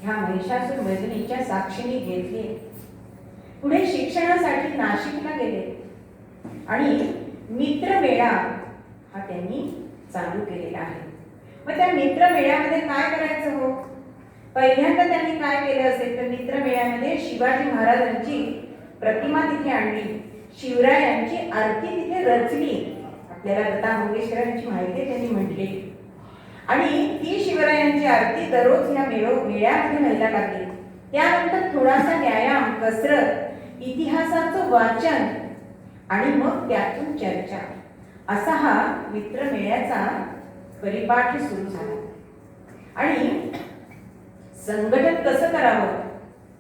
ह्या महिषासुर मर्दिनीच्या साक्षीने घेतली. पुढे शिक्षणासाठी नाशिकला गेले आणि मित्रमेळा हा त्यांनी चालू केलेला आहे. मग त्या मित्रमेळ्यामध्ये काय करायचं हो? पहिल्यांदा त्यांनी काय केलं असेल तर मित्रमेळ्यामध्ये शिवाजी महाराजांची प्रतिमा तिथे आणली, शिवरायांची आरती तिथे रचली. आपल्याला लता मंगेशकरांची माहिती त्यांनी म्हटली आणि ती शिवरायांची आरती दररोज या मेळ्यामध्ये व्हायला लागली. त्यानंतर थोडासा व्यायाम, कसरत, इतिहासाचं वाचन आणि मग त्यातून चर्चा, असा हा मित्रमेळ्याचा परिपाठ सुरू झाला. आणि संघटन कसं करावं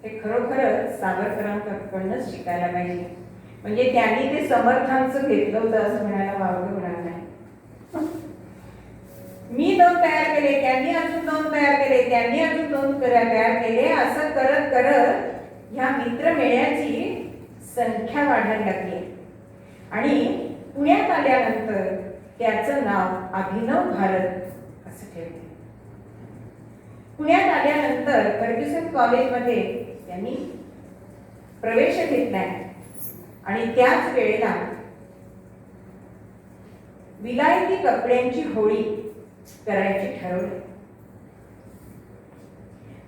हे खरोखर सावरकरांकडूनच शिकायला पाहिजे. म्हणजे त्यांनी ते समर्थांचं घेतलं होतं असं म्हणायला वावगं होणार नाही. मी 2 तयार केले, त्यांनी अजून 2 तयार केले, त्यांनी अजून 2 तयार केले, असं करत करत ह्या मित्रमेळ्याची संख्या वाढायला लागली. आणि पुण्यात आल्यानंतर त्याचं नाव अभिनव भारत असं ठेवलं. पुण्यात आल्यानंतर फर्ग्युसन कॉलेजमध्ये त्यांनी प्रवेश घेतलाय आणि त्याच वेळेला विलायती कपड्यांची होळी करायची ठरवली.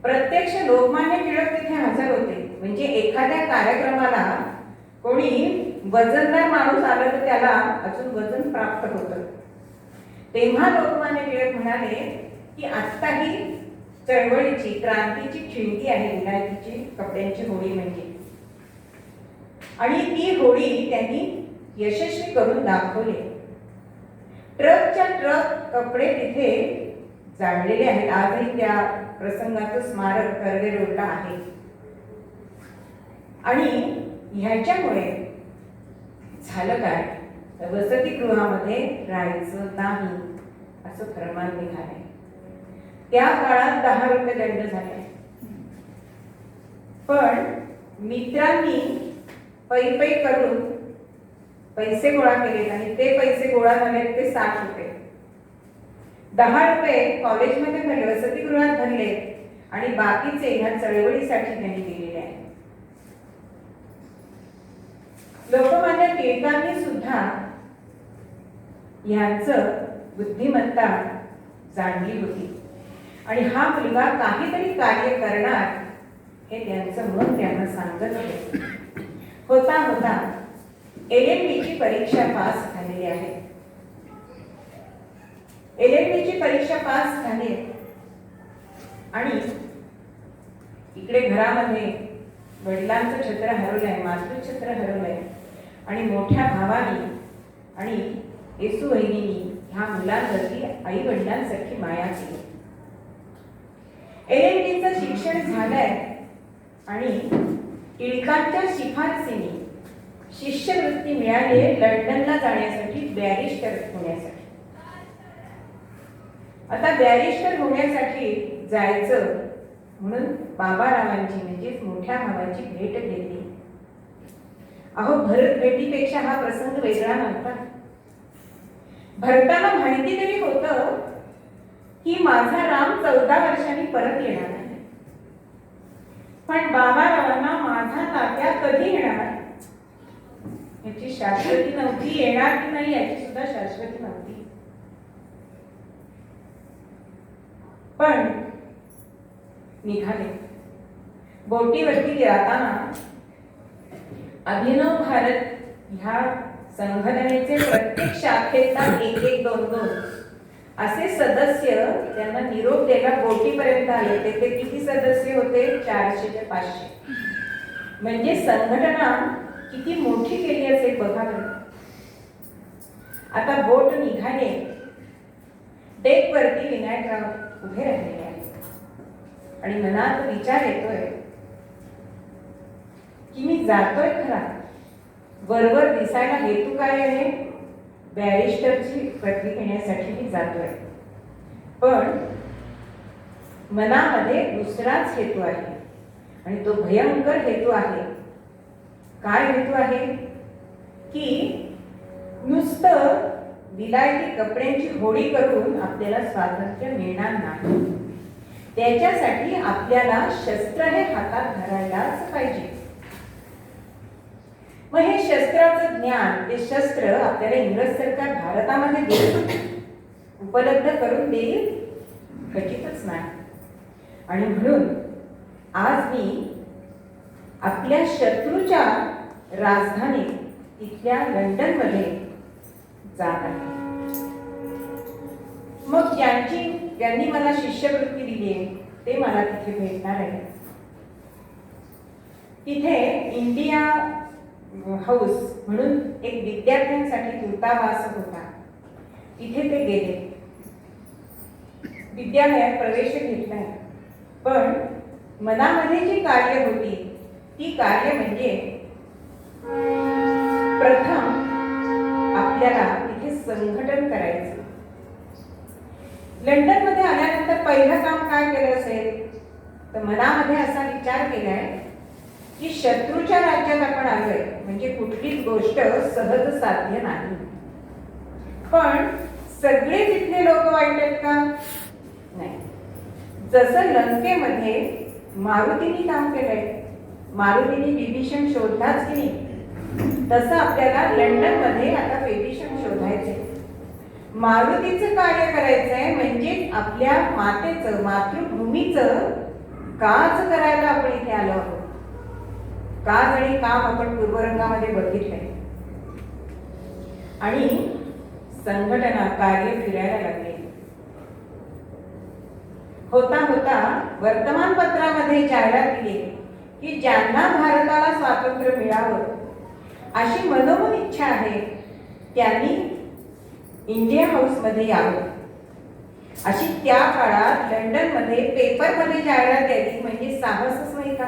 प्रत्यक्ष लोकमान्य टिळक तिथे हजर होते. म्हणजे एखाद्या कार्यक्रमाला कोणी वजनदार माणूस आला तर त्याला अजून वजन प्राप्त होतं. तेव्हा लोकमान्य टिळक म्हणाले की आत्ता ही चळवळीची, क्रांतीची खिळगी आहे विलायतीची कपड्यांची होळी म्हणजे. आणि ती होळी त्यांनी यशस्वी करून दाखवली. ट्रकच्या ट्रक कपडे तिथे जाळलेले आहेत. आजही त्या प्रसंगाचं स्मारक कर्वे रोडला आहे. आणि ह्याच्यामुळे झालं काय, वसतिगृहामध्ये राहायचं नाही असं फरमान निघालंय. त्या काळात 10 रुपये दंड झाले. पण मित्रांनी पै करून पैसे गोळा केले आणि ते पैसे गोळा झाले ते 60 रुपये. 10 रुपये कॉलेजमध्ये भरले, वसतिगृहात भरले आणि बाकीचे ह्या चळवळीसाठी त्यांनी दिलेले आहे. लोकमान्य टिळकांनी सुद्धा यांचं बुद्धिमत्ता जाणली होती आणि हा मुलगा काहीतरी कार्य करणार हे त्यांचं मन त्यांना सांगत होते. होता होता LLB ची परीक्षा पास झालेली आहे. LLB ची परीक्षा पास झाली आणि इकडे घरामध्ये वडिलांचं छत्र हरवलंय, मातृछत्र हरवलंय आणि मोठ्या भावाने आणि येसू वहिनींनी ह्या मुलांवरती आई वडिलांसाठी माया केली. LLBचं शिक्षण झालंय आणि टिळकांच्या शिफारसीने शिष्यवृत्ती मिळाली लंडनला जाण्यासाठी, बॅरिस्टर होण्यासाठी. आता बॅरिस्टर होण्यासाठी जायचं म्हणून बाबारावांची म्हणजेच मोठ्या भावाची भेट घेतली. अहो, भरत भेटीपेक्षा हा प्रसंग वेगळा नव्हता. भरताला माहिती तरी होतं की माझा राम 14 वर्षांनी परत येणार आहे. पण बाबारावांना माझा तात्या कधी येणार याची शाश्वती नव्हती. येणार की नाही याची सुद्धा शाश्वती नव्हती. पण निघाले. बोटीवरती जाताना अभिनव भारत ह्या संघटनेचे प्रत्येक शाखेचा 1-1, 2-2 असे सदस्य त्यांना निरोप द्यायला बोटीपर्यंत आले. ते किती सदस्य होते? 400 ते 500. म्हणजे संघटना किती मोठी केली असेल बघा बरं. आता बोट निघाले. डेकवरती विनायकराव उभे राहिलेले आहेत आणि मनात विचार येतोय की मी जातोय खरा, वरवर दिसायला हेतू काय आहे? बॅरिस्टरची पदवी घेण्यासाठी मी जातोय, पण मनामध्ये दुसराच हेतू आहे आणि तो भयंकर हेतू आहे. काय हेतू आहे? की नुसतं विलायती कपड्यांची होळी करून आपल्याला स्वातंत्र्य मिळणार नाही. त्याच्यासाठी आपल्याला शस्त्र हे हातात धरायलाच पाहिजे. मग हे शस्त्राचं ज्ञान, ते शस्त्र आपल्याला इंग्रज सरकार भारतामध्ये देईल, उपलब्ध करून देईल? खचितच नाही. आणि म्हणून आज मी आपल्या शत्रूच्या राजधानी तिथल्या लंडनमध्ये जात आहे. मग ज्यांनी मला शिष्यवृत्ती दिली आहे ते मला तिथे भेटणार आहे. तिथे इंडिया हाऊस म्हणून एक विद्यार्थ्यांसाठी दूतावास होता. तिथे ते गेले, विद्यालयात प्रवेश घेतलाय. पण मनामध्ये जी कार्य होती ती कार्य म्हणजे प्रथम आपल्याला तिथे संघटन करायचं. लंडनमध्ये आल्यानंतर पहिलं काम काय केलं असेल तर मनामध्ये असा विचार केलाय की शत्रूच्या राज्यात आपण आलोय म्हणजे कुठलीच गोष्ट सहज साध्य नाही. पण सगळे तिथले लोक वाईट आहेत का? नाही. जसं लंकेमध्ये मारुतीने काम केलंय, मारुतीने विभीषण शोधलाच की नाही, तसं आपल्याला लंडन मध्ये आता विभीषण शोधायचंय. मारुतीचं कार्य करायचंय म्हणजे आपल्या मातेचं, मातृभूमीचं काज करायला आपण इथे आलो आहोत. काज आणि काम आपण पूर्वरंगामध्ये बघितलंय. आणि संघटना कार्य फिरायला लागले. होता होता वर्तमानपत्रामध्ये जाहिरात दिली की ज्यांना भारताला स्वातंत्र्य मिळावं अशी मनोमन इच्छा आहे त्यांनी इंडिया हाऊस मध्ये यावं. अशी त्या काळात लंडन मध्ये पेपरमध्ये जाहिरात द्यायची म्हणजे साहसच नाही का?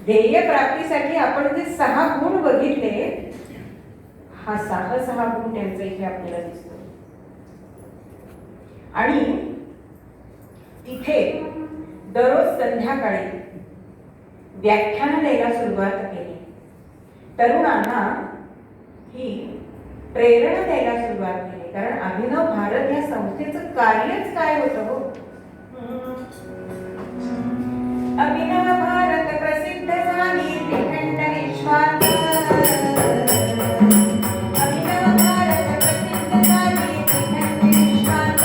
ध्येय प्राप्तीसाठी आपण जे 6 गुण बघितले, हा साहस हा गुण त्यांचा इथे आपल्याला दिसतो. आणि तिथे दररोज संध्याकाळी व्याख्यान द्यायला सुरुवात केली. तरुणांना ही प्रेरणा द्यायला सुरुवात केली. कारण अभिनव भारत या संस्थेचं कार्यच काय होतं हो? अभिनव भारत प्रसिद्ध झाली त्रिखंड विश्वात. अभिनव भारत प्रसिद्ध झाली त्रिखंड विश्वात.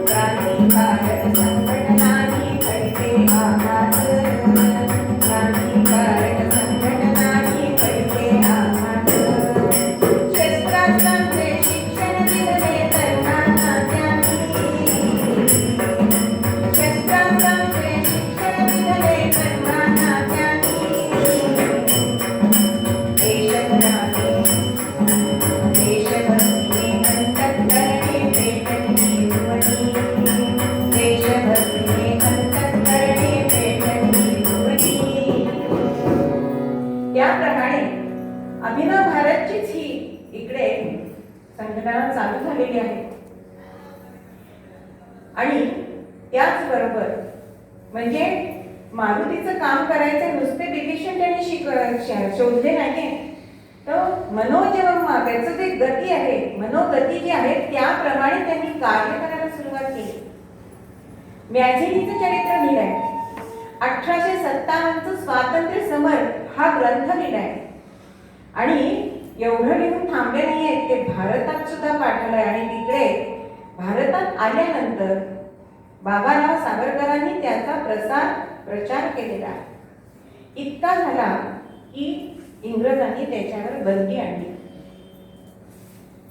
क्रांतिकारक संघटनाही घडते आघात. क्रांतिकारक संघटनाही घडते आघात. शस्त्रास्त्रांचे शिक्षण दिले तरुणांना त्यांनी. शस्त्रास्त्रांचे शिक्षण दिले तरुणांना त्यांनी. देशभक्तीने अंतःकरणे पेटली भुवनी. देशभक्तीने अंतःकरणे पेटली भुवनी. त्याप्रमाणे अभिनव भारतचीच ही इकडे संघटना चालू झालेली आहे. आणि त्याचबरोबर म्हणजे मारुतीचं काम करायचं नुसते विभीषण त्यांनी शोधले नाहीये, तर त्याचं जे गती आहे, मनोगती जी आहे त्याप्रमाणे त्यांनी कार्य करायला सुरुवात केली. मॅझिनीचं चरित्र लिहिलंय. 1857चं स्वातंत्र्य समर हा ग्रंथ लिहिलाय. आणि एवढं लिहून थांबले नाहीये, ते भारतात सुद्धा पाठवलंय. आणि तिकडे भारतात आल्यानंतर बाबाराव सावरकरांनी त्याचा प्रचार केलेला आहे. इतका झाला की इंग्रजांनी त्याच्यावर बंदी आणली.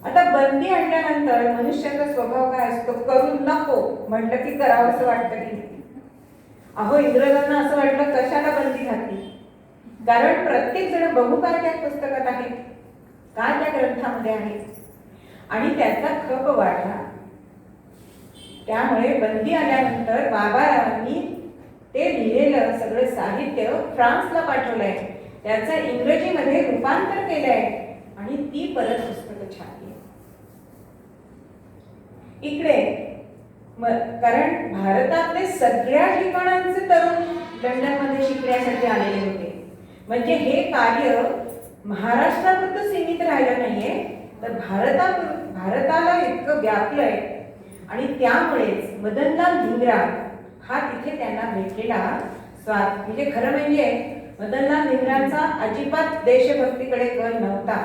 आता बंदी आणल्यानंतर मनुष्याचा स्वभाव काय असतो? करू नको म्हटलं की करावं असं वाटतं की नाही? अहो, इंग्रजांना असं वाटलं कशाला बंदी घातली, कारण प्रत्येक जण बघू काय त्या पुस्तकात आहे, काय त्या ग्रंथामध्ये आहे, आणि त्याचा खप वाढला. त्यामुळे बंदी आल्यानंतर बाबारावांनी ते लिहिलेलं सगळं साहित्य फ्रान्सला पाठवलंय, त्याचं इंग्रजीमध्ये रूपांतर केलंय आणि ती परत पुस्तकं छापली. इकडे कारण भारतातले सगळ्या ठिकाणांचे तरुण लंडनमध्ये शिकण्यासाठी आलेले होते. म्हणजे हे कार्य महाराष्ट्रापुरतं सीमित राहिलं नाहीये, तर भारताला इतकं व्यापलंय. आणि त्यामुळेच मदनलाल धिंगरा हा तिथे त्यांना भेटलेला म्हणजे खरं म्हणजे मदनलाल धिंगरांचा अजिबात देशभक्तीकडे कल नव्हता,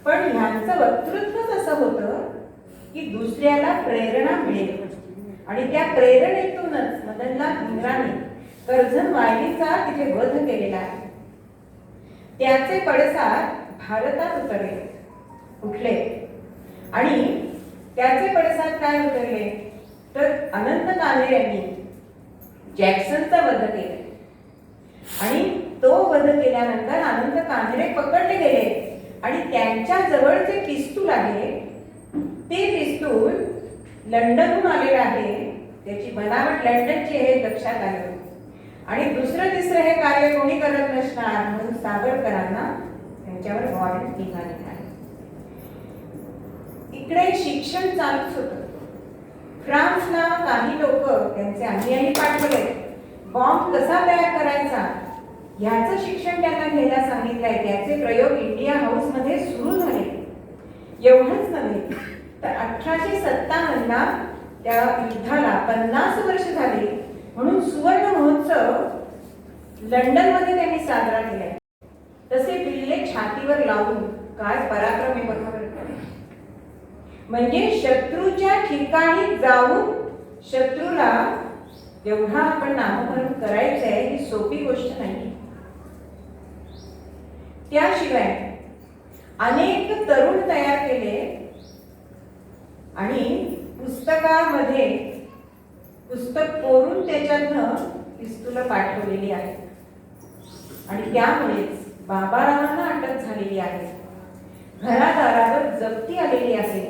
पण ह्यांचं वक्तृत्वच असं होतं की दुसऱ्याला प्रेरणा मिळेल, आणि त्या प्रेरणेतूनच मदनलाल धिंगराने कर्झन वायलीचा तिथे वध केलेला आहे. त्याचे पडसाद भारतात उठले आणि त्याचे पडसाद काय उतरले तर अनंत कान्हे यांनी जॅक्सनचा वध केला, आणि तो वध केल्यानंतर अनंत कान्हे पकडले गेले आणि त्यांच्या जवळ जे पिस्तूल आहे ते पिस्तूल लंडनहून आलेलं आहे, त्याची बनावट लंडनची हे लक्षात आलं. आणि दुसरं तिसरं हे कार्य कोणी करत नसणार म्हणून सावरकरांना त्यांच्यावर वॉरंट निघालेलं आहे. इकडे शिक्षण चालूच होतं. फ्रान्सला काही लोक त्यांचे अनुयायी पाठवले, बॉम्ब कसा तयार करायचा याचं शिक्षण त्यांना घ्यायला सांगितलंय. त्याचे प्रयोग इंडिया हाऊस मध्ये सुरू झाले. एवढंच नव्हे तर 1857ला त्या युद्धाला 50 वर्ष झाली म्हणून सुवर्ण महोत्सव लंडनमध्ये त्यांनी साजरा केलाय. तसे बिल्ले छातीवर लावून काय पराक्रम आहे बघा. म्हणजे शत्रूच्या ठिकाणी जाऊन शत्रूला एवढा आपण नामकरण करायचंय ही सोपी गोष्ट नाही. त्याशिवाय अनेक तरुण तयार केले आणि पुस्तकामध्ये पुस्तक कोरून त्याच्यातनं पिस्तूल पाठवलेली आहे, आणि त्यामुळेच बाबारावांना अटक झालेली आहे. घरादारावर जप्ती आलेली आहे.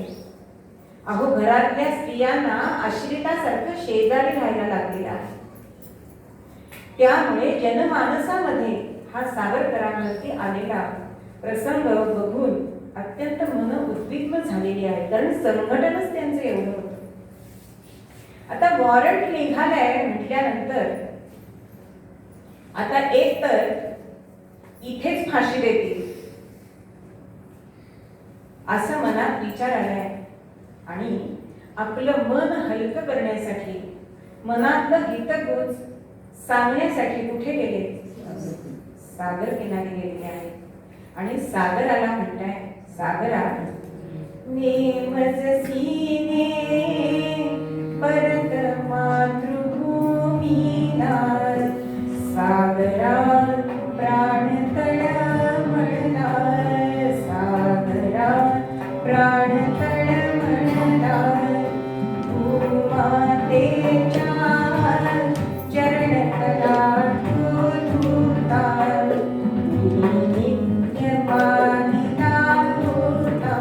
अहो, घरातल्या स्त्रियांना आश्रितासारखं शेजारी राहायला लागलेला आहे. त्यामुळे जनमानसामध्ये हा सावरकरांवरती आलेला प्रसंग बघून अत्यंत मन उद्विग्न झालेली आहे, कारण संघटनच त्यांचं एवढं होतं. आता वॉरंट निघालाय म्हटल्यानंतर आता एक तर इथेच फाशी देतील असं मनात विचार आलाय, आणि आपलं मन हलकं करण्यासाठी मनातलं हितगुज सांगण्यासाठी कुठे गेले? सागर किनारी गेलेले आहे. आणि सागराला म्हणताय, सागरा नेमज सीने परत मातृभूमीला, सागरा प्राण तळमळला, सागरा प्राण तळमळला, भूमातेच्या चरण कलाटू धुता, नित्य पानिता होता,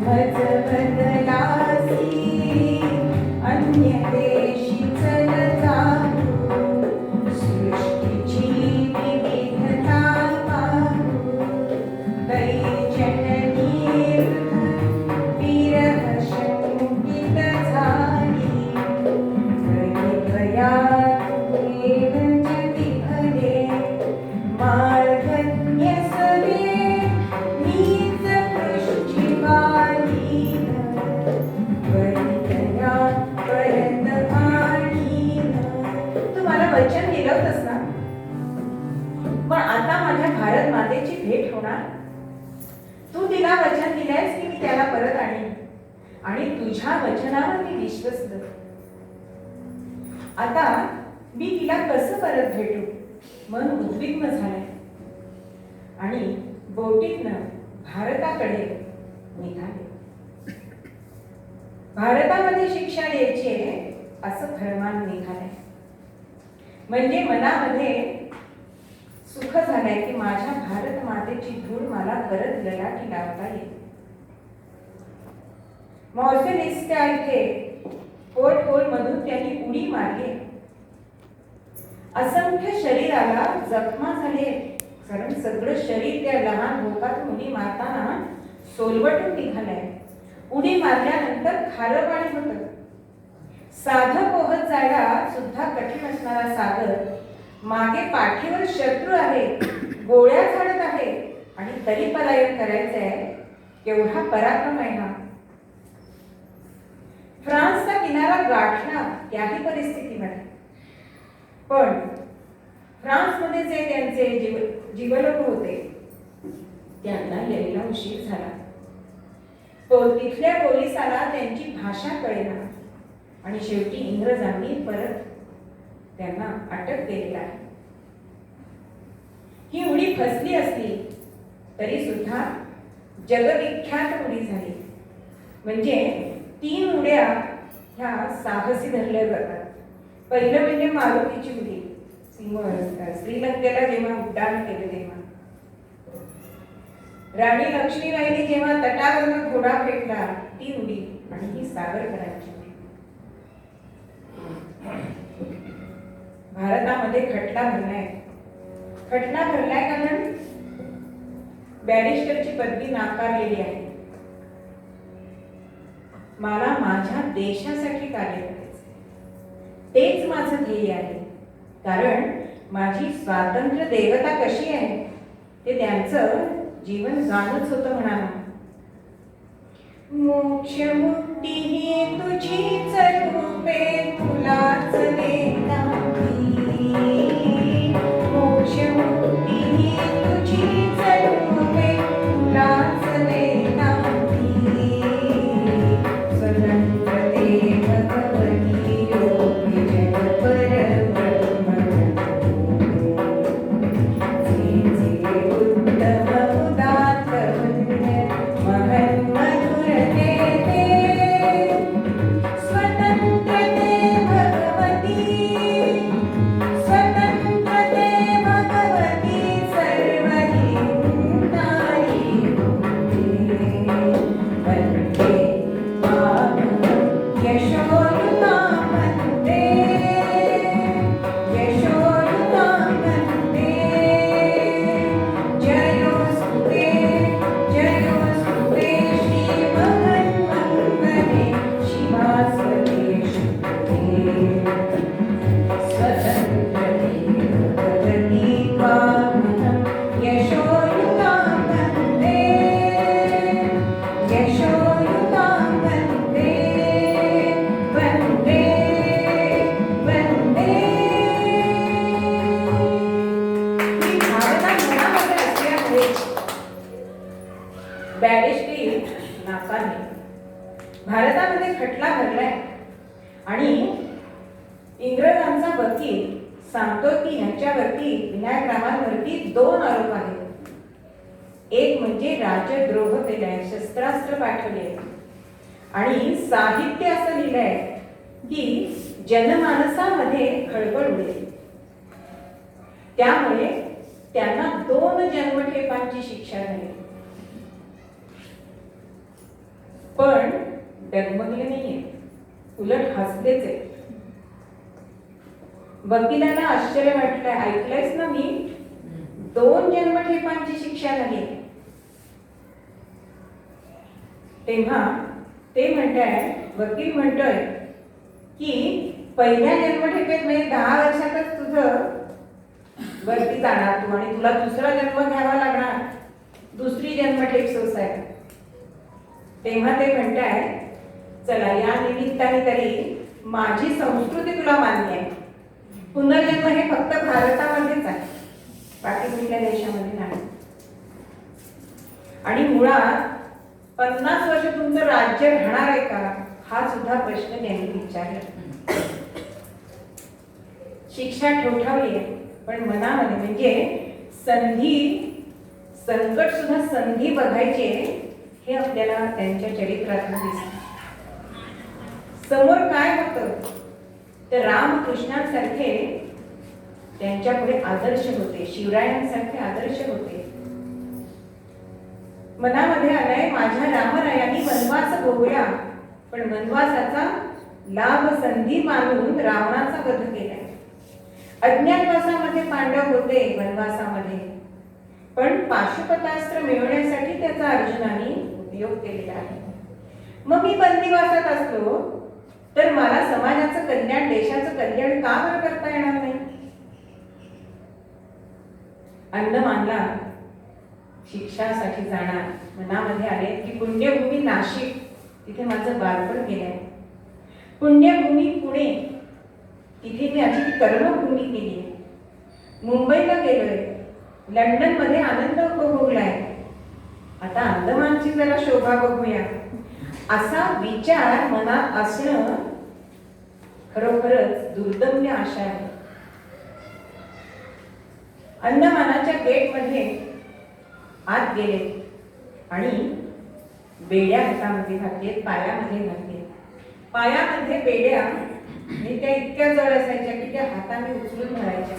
मज बदलासी अन्य देशी चल जाऊ, सृष्टीची विविधता पाहू, दैजननी विरह शंकित झाली, गया देव जगी भले, मार्गज्ञ सवे नीच पृष्ठिवालीन, वरितया परत आणीन. तू मला वचन दिलं होतंस ना, पण आता माझ्या भारत मातेची भेट होणार. तू तिला वचन दिलंयस की मी त्याला परत आणीन, आणि तुझ्या वचनावर मी विश्वस्त. आता मी तिला कसं परत भेटू? मन उद्विग्न झालंय आणि बोटीतनं भारताकडे निघाले. भारतामध्ये शिक्षा द्यायची असं फरमान निघालंय. म्हणजे मनामध्ये सुख झालंय की माझ्या भारत मातेची धूळ मला परत ललाटी लावता येईल. मॉर्फिनिस्टा इथे पोर्ट होल मधून त्यांनी उडी मारली. असंख्य शरीराला जखमा झाले, कारण सगळं शरीर त्या लहान भोकात उडी मारताना सोलवटून निघालंय. उडी मारल्यानंतर खारं पाणी होतं. साधं पोहत जायला सुद्धा कठीण असणारा सागर मागे पाठीवर शत्रू आहे, गोळ्या झाडत आहे आणि तरी पलायन करायचंय. केवढा पराक्रम आहे हा. फ्रान्सचा किनारा गाठला त्याही परिस्थितीमध्ये, पण फ्रान्समध्ये जे त्यांचे जीवलग होते त्यांना यायला उशीर झाला. तिथल्या पोलिसाला त्यांची भाषा कळेना आणि शेवटी इंग्रजांनी परत त्यांना अटक केली आहे. ही उडी फसली असली तरी सुद्धा जगविख्यात उडी झाली. म्हणजे 3 उड्या ह्या साहसी धरल्या जातात. पहिलं म्हणजे मारुतीची उडी, श्रीलंकेला जेव्हा उड्डाण केले तेव्हा. राणी लक्ष्मीबाईंनी जेव्हा तटावरून घोडा फेकला ती उडी, आणि ही सावरकरांची उडी. भारतामध्ये खटला भरलाय. खटला भरलाय कारण बॅरिस्टरची पदवी नाकारलेली आहे. मला माझ्या देशासाठी कार्य करायचे, तेच माझं ध्येय आहे. कारण माझी स्वातंत्र्य देवता कशी आहे ते त्यांचं जीवन जाणच होतं म्हणाला. मोक्ष मुक्ती ही तुझीच रूपे तुलाच वेदांती. मोक्ष मुक्ती ही तुझीच रूपे तुलाच वेदांती. स्वतंत्र ते भगवती योगी जग परब्रह्म. जे उत्तम उदात्त महन मधुर ते स्वतंत्र ते भगवती. स्वतंत्र ते भगवती सर्वही उन्नारी वंदे मातरम्. यशोयुता वंदे, यशोयुता वंदे. जयोस्तुते, जयोस्तुते श्रीमन्मङ्गले शिवास्वते शुद्धे. स्वतन्त्रते भगवती त्वामहं यशोयुता वन्दे, यशोयुता वन्दे, वन्दे, वन्दे. ही भावना मनामध्ये असल्यामुळे बॅरिस्टरी नाकारली. भारतामध्ये खटला भरलाय आणि इंग्रजांचा वकील सांगतो की ह्यांच्यावरती विनायकरावांवरती 2 आरोप आहेत. एक म्हणजे राजद्रोह केलाय, शस्त्रास्त्र पाठवले, आणि साहित्य असं लिहिलंय की जनमानसामध्ये खळबळ उडेल. त्यामुळे त्यांना 2 जन्मठेपांची शिक्षा झाली. पण डगमगले नाहीये, उलट हसलेच आहे. वकिलाला आश्चर्य वाटलंय, ऐकलंयस ना मी, 2 जन्मठेपांची शिक्षा झाली. तेव्हा ते म्हणताय, वकील म्हणतोय की पहिल्या जन्मठेपेत म्हणजे 10 वर्षातच तुझं वरती जाणार तू, आणि तुला दुसरा जन्म घ्यावा लागणार, दुसरी जन्मठेप सोसायला. तेव्हा ते म्हणताय, चला या निमित्ताने तरी माझी संस्कृती तुला मान्य आहे. पुनर्जन्म हे फक्त भारतामध्येच आहे, बाकी कुठल्या देशामध्ये नाही. आणि मुळात 50 वर्ष तुमचं राज्य राहणार आहे का, हा सुद्धा प्रश्न त्यांनी विचारला. शिक्षा ठोठावली आहे, पण मनामध्ये म्हणजे संकट सुद्धा संधी बघायची, हे आपल्याला त्यांच्या चरित्रातून दिसतं. समोर काय होतं तर रामकृष्णांसारखे त्यांच्या पुढे आदर्श होते, शिवरायांसारखे आदर्श होते. मनामध्ये आलाय माझ्या रामरायांनी वनवास भोगला, पण वनवासाचा लाभ संधी मानून रावणाचा वध केलाय. अज्ञातवासामध्ये पांडव होते, वनवासामध्ये, पण पाशुपतास्त्र मिळवण्यासाठी त्याचा अर्जुनाने उपयोग केलेला आहे. मग मी बंदिवासात असलो तर मला समाजाचं कल्याण, देशाचं कल्याण का बरं करता येणार नाही? अंदमानला शिक्षासाठी जाणार मनामध्ये आले की पुण्यभूमी नाशिक, तिथे माझं बालपण गेलंय. पुण्यभूमी पुणे, तिथे मी आधी कर्मभूमी केली. मुंबईला गेलोय, लंडन मध्ये आनंद उपभोगलाय, आता अंदमानची जरा शोभा बघूया, असा विचार मनात असणं खरोखरच दुर्दम्य आशा आहे. अंदमानाच्या गेटमध्ये आत गेले आणि बेड्या हातामध्ये घातलेत, पायामध्ये घातले. पायामध्ये बेड्या त्या इतक्या जड असायच्या की त्या हाताने उचलून धरायच्या.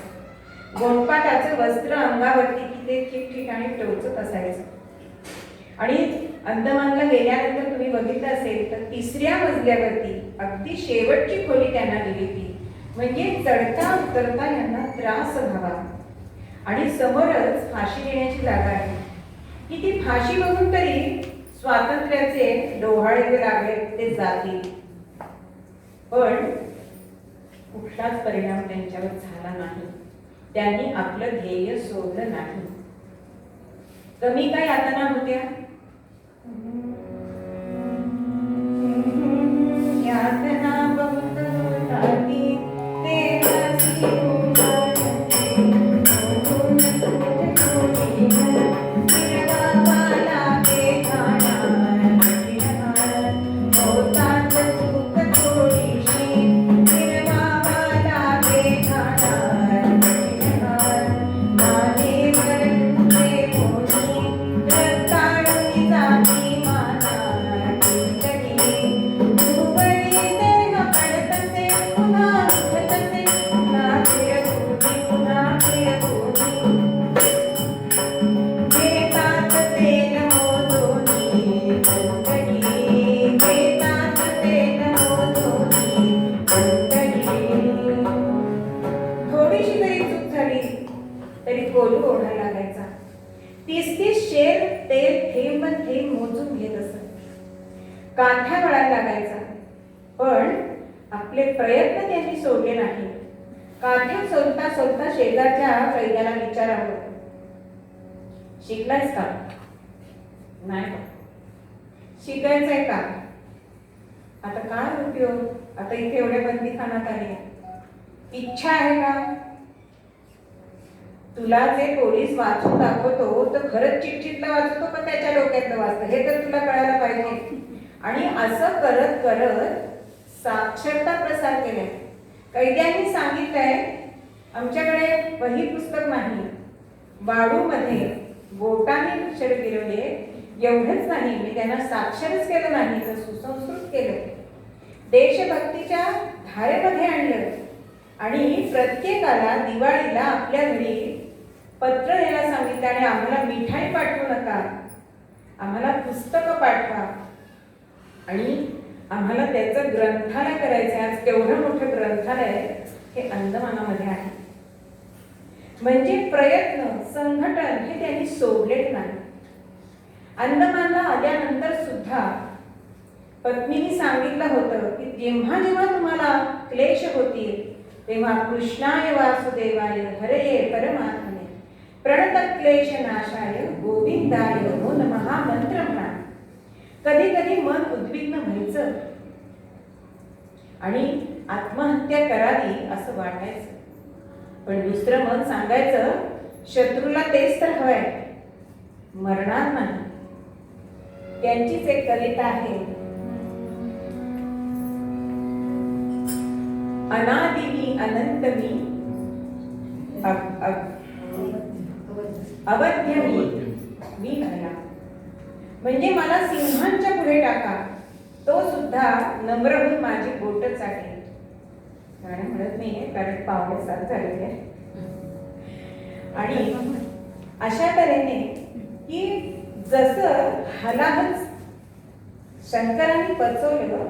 गोंडपाटाचं वस्त्र अंगावरती की ते ठिकठिकाणी टोचत असायचं. आणि अंदमानला गेल्यानंतर तुम्ही बघितलं असेल तर 3ऱ्या मजल्यावरती अगदी शेवटची खोली त्यांना दिली होती, म्हणजे चढता उतरता यांना त्रास व्हावा. आणि समोरच फाशी देण्याची जागा आहे की ती फाशी बघून तरी स्वातंत्र्याचे डोहाळे जे लागले ते जातील. पण कुठलाच परिणाम त्यांच्यावर झाला नाही. त्यांनी आपलं ध्येय सोडलं नाही. कमी काय यातना होत्या? यातना बहुत होती तेरासी काठ्या वळायला लागायचा. पण आपले प्रयत्न त्यांनी सोडले नाही. काठ्या सोलता सोलता शेजारच्या कैद्याला विचारावं, शिकलायस का? नाही. शिकायचंय का? आता काय उपयोग, आता इथे एवढ्या बंदीखानात आले, इच्छा आहे का? तुला जे पोलीस वाचून दाखवतो तर खरंच चिठ्ठीतलं वाचतो का त्याच्या डोक्यातलं वाचतं हे तर तुला कळायला पाहिजे. आणि असं करत करत साक्षरता प्रसार केलाय. कैद्यांनी सांगितलंय आमच्याकडे वही पुस्तक नाही, वाळूमध्ये बोटाने अक्षर गिरवले. एवढंच नाही, मी त्यांना साक्षरच केलं नाही तर सुसंस्कृत केलं, देशभक्तीच्या धारेमध्ये आणलं. आणि प्रत्येकाला दिवाळीला आपल्या घरी पत्र द्यायला सांगितलं आणि आम्हाला मिठाई पाठवू नका, आम्हाला पुस्तकं पाठवा. आणि आम्हाला त्याचं ग्रंथालय करायचं आहे. आज केवढं मोठं ग्रंथालय हे अंदमानामध्ये आहे. म्हणजे प्रयत्न, संघटन हे त्यांनी सोडलेले नाही. अंदमानला आल्यानंतर सुद्धा पत्नीने सांगितलं होतं की जेव्हा जेव्हा तुम्हाला क्लेश होतील तेव्हा कृष्णाय वासुदेवाय हरये परमात्मने प्रणत क्लेश नाशाय गोविंदाय नमो नमः हा मंत्र म्हणा. कधी कधी मन उद्विग्न व्हायचं आणि आत्महत्या करावी असं वाटायचं, पण दुसरं मन सांगायचं शत्रूला तेच तर हवंय, मरणार नाही. त्यांचीच एक कविता आहे, अनादि मी अनंत मी अवध्य मी खरा. म्हणजे मला सिंहांच्या पुढे टाका, तो सुद्धा नम्र होऊन माझी बोट चाटेल. गाणं म्हणत नाहीये कारण पावणे 7 झालेले आहे. आणि अशा तऱ्हेने की जसं हलाहल शंकरांनी पचवलं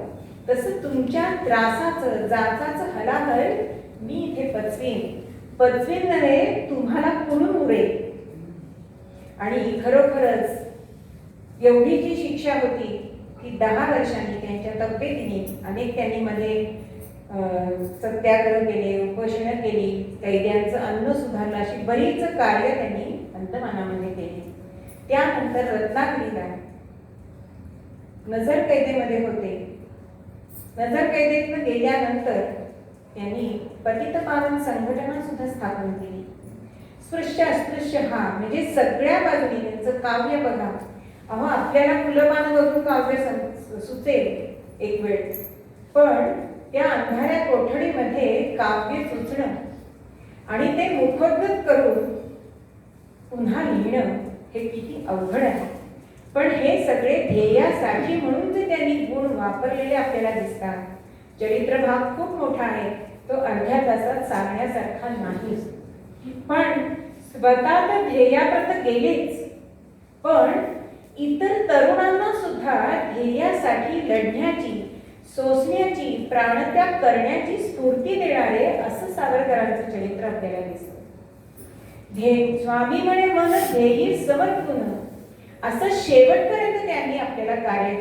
तसं तुमच्या त्रासाचं जाचाचं हलाहल मी इथे पचवीन नव्हे, तुम्हाला पुरून उरेल. आणि खरोखरच एवढी जी शिक्षा होती ती 10 वर्षांनी त्यांच्या तब्येतीने अनेक त्यांनी मध्ये सत्याग्रह केले, उपोषणं केली, कैद्यांचं अन्न सुधारलं, अशी बरीच कार्य त्यांनी अंतमानामध्ये केली. त्यानंतर रत्नागिरीला नजर कैदेमध्ये होते. नजर कैदेतनं गेल्यानंतर त्यांनी पतितपावन संघटना सुद्धा स्थापन केली. स्पृश्य अस्पृश्य हा म्हणजे सगळ्या बाजूनी त्यांचं काव्य बघा. अहो आपल्याला फुलपानं बघून काव्य सुचेल एक वेळ, पण त्या अंधाऱ्या कोठडीमध्ये काव्य सुचणं आणि ते मुखोद्गत करून पुन्हा लिहिणं हे किती अवघड आहे. पण हे सगळे ध्येयासाठी म्हणून जे त्यांनी गुण वापरलेले आपल्याला दिसतात. चरित्र भाग खूप मोठा आहे, तो अर्ध्या तासात सांगण्यासारखा नाही. पण स्वतः तर ध्येयाप्रत गेलेच, पण इतर तरुणांना सुद्धा ध्येयासाठी लढण्याची, सोसण्याची, प्राणत्याग करण्याची स्फूर्ती देणारे असं सावरकरांचं चरित्र आपल्याला दिसतं. स्वामी म्हणे मन ध्येयी समर्पून असं शेवटपर्यंत त्यांनी आपल्याला कार्य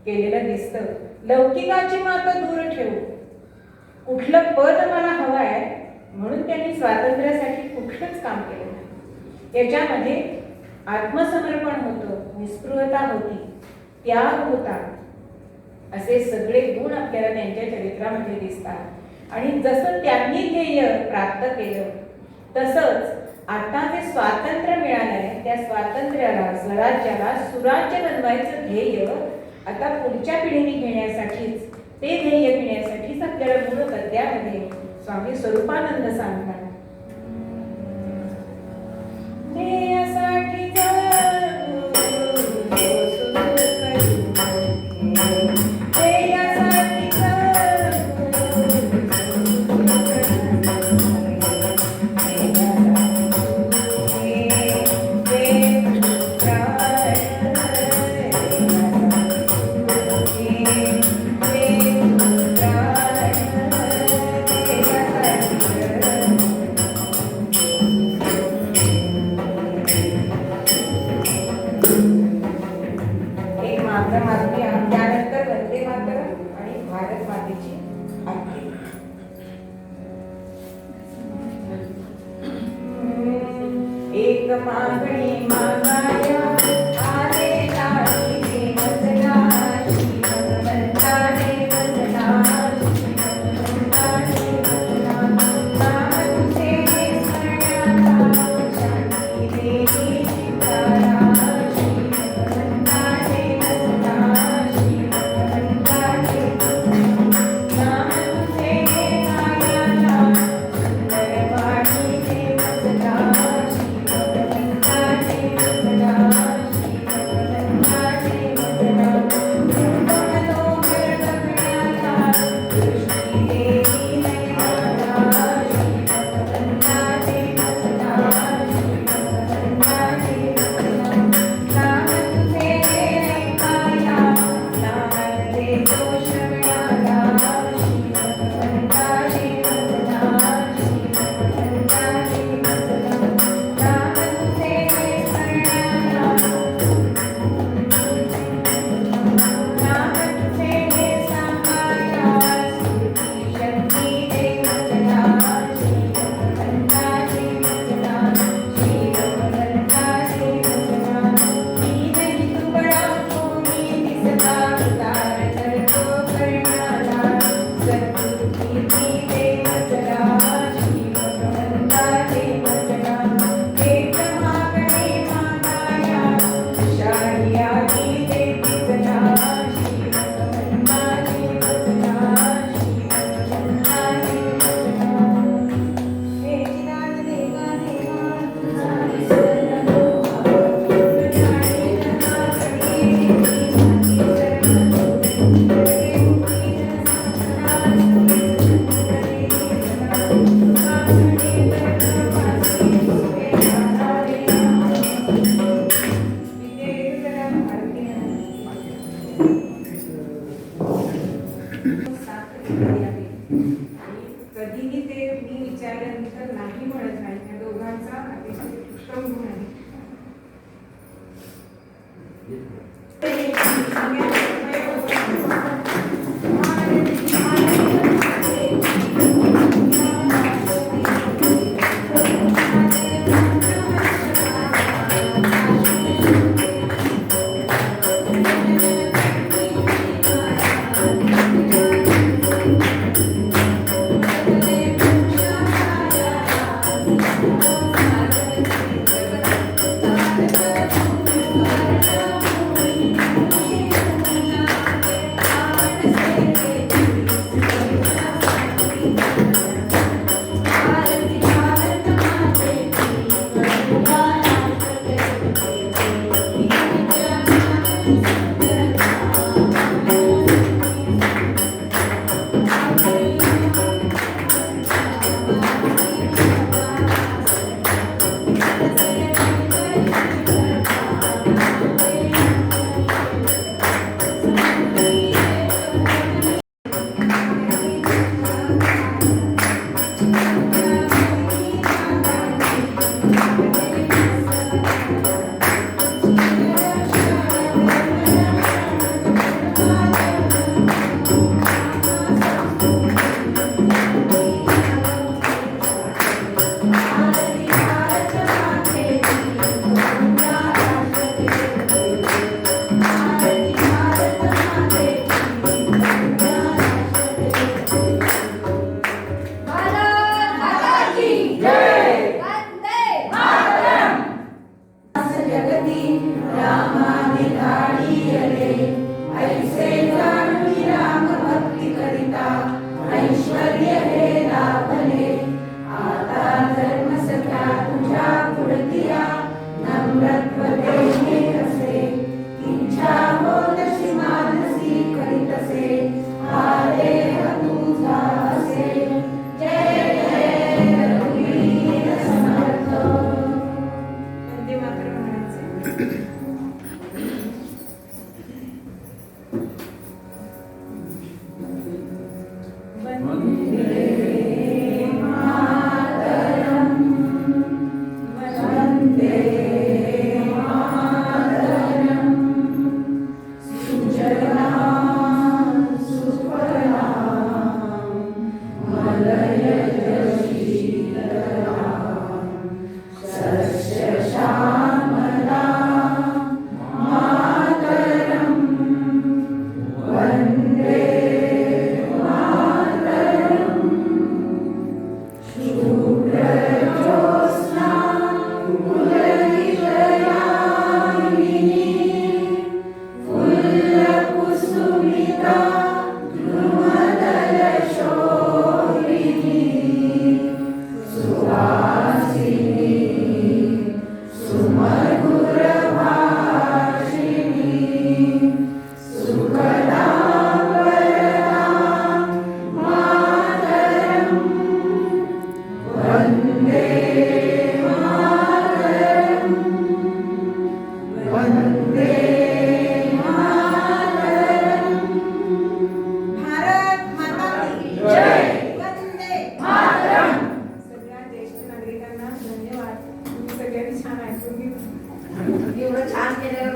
केलेलं दिसतं. लौकिकाची माता दूर ठेवू, कुठलं पद मला हवं आहे म्हणून त्यांनी स्वातंत्र्यासाठी कुठलंच काम केलं नाही. त्याच्यामध्ये आत्मसमर्पण होतं, निस्पृहता होती, त्याग होता, असे सगळे गुण आपल्याला त्यांच्या चरित्रामध्ये दिसतात. आणि जसं त्यांनी ध्येय प्राप्त केलं तसंच आता जे स्वातंत्र्य मिळालंय त्या स्वातंत्र्याला, स्वराज्याला सुराज्य बनवायचं ध्येय आता पुढच्या पिढीने घेण्यासाठीच, ते ध्येय घेण्यासाठीच आपल्याला मूळ पद्यामध्ये स्वामी स्वरूपानंद सांगतात. ध्येयासाठी त्यानंतर वंदे मातरम आणि भारत मातेची आरती. एक मागणी मागाया आले लाडी वंदना, श्री भगवंता दे वंदना, श्री भगवंता दे वंदना. नाम तुझे स्मरणाला शांती देवी चित्ताला, श्री भगवंता दे वंदना, श्री भगवंता दे वंदना. नाम तुझे गायाला सुंदर वाणी दे वंदना, श्री भगवंता दे वंदना. कधीही ते मी विचारल्यानंतर नाही म्हणत नाही. त्या दोघांचा अतिशय उत्तम गुण आहे. वंदे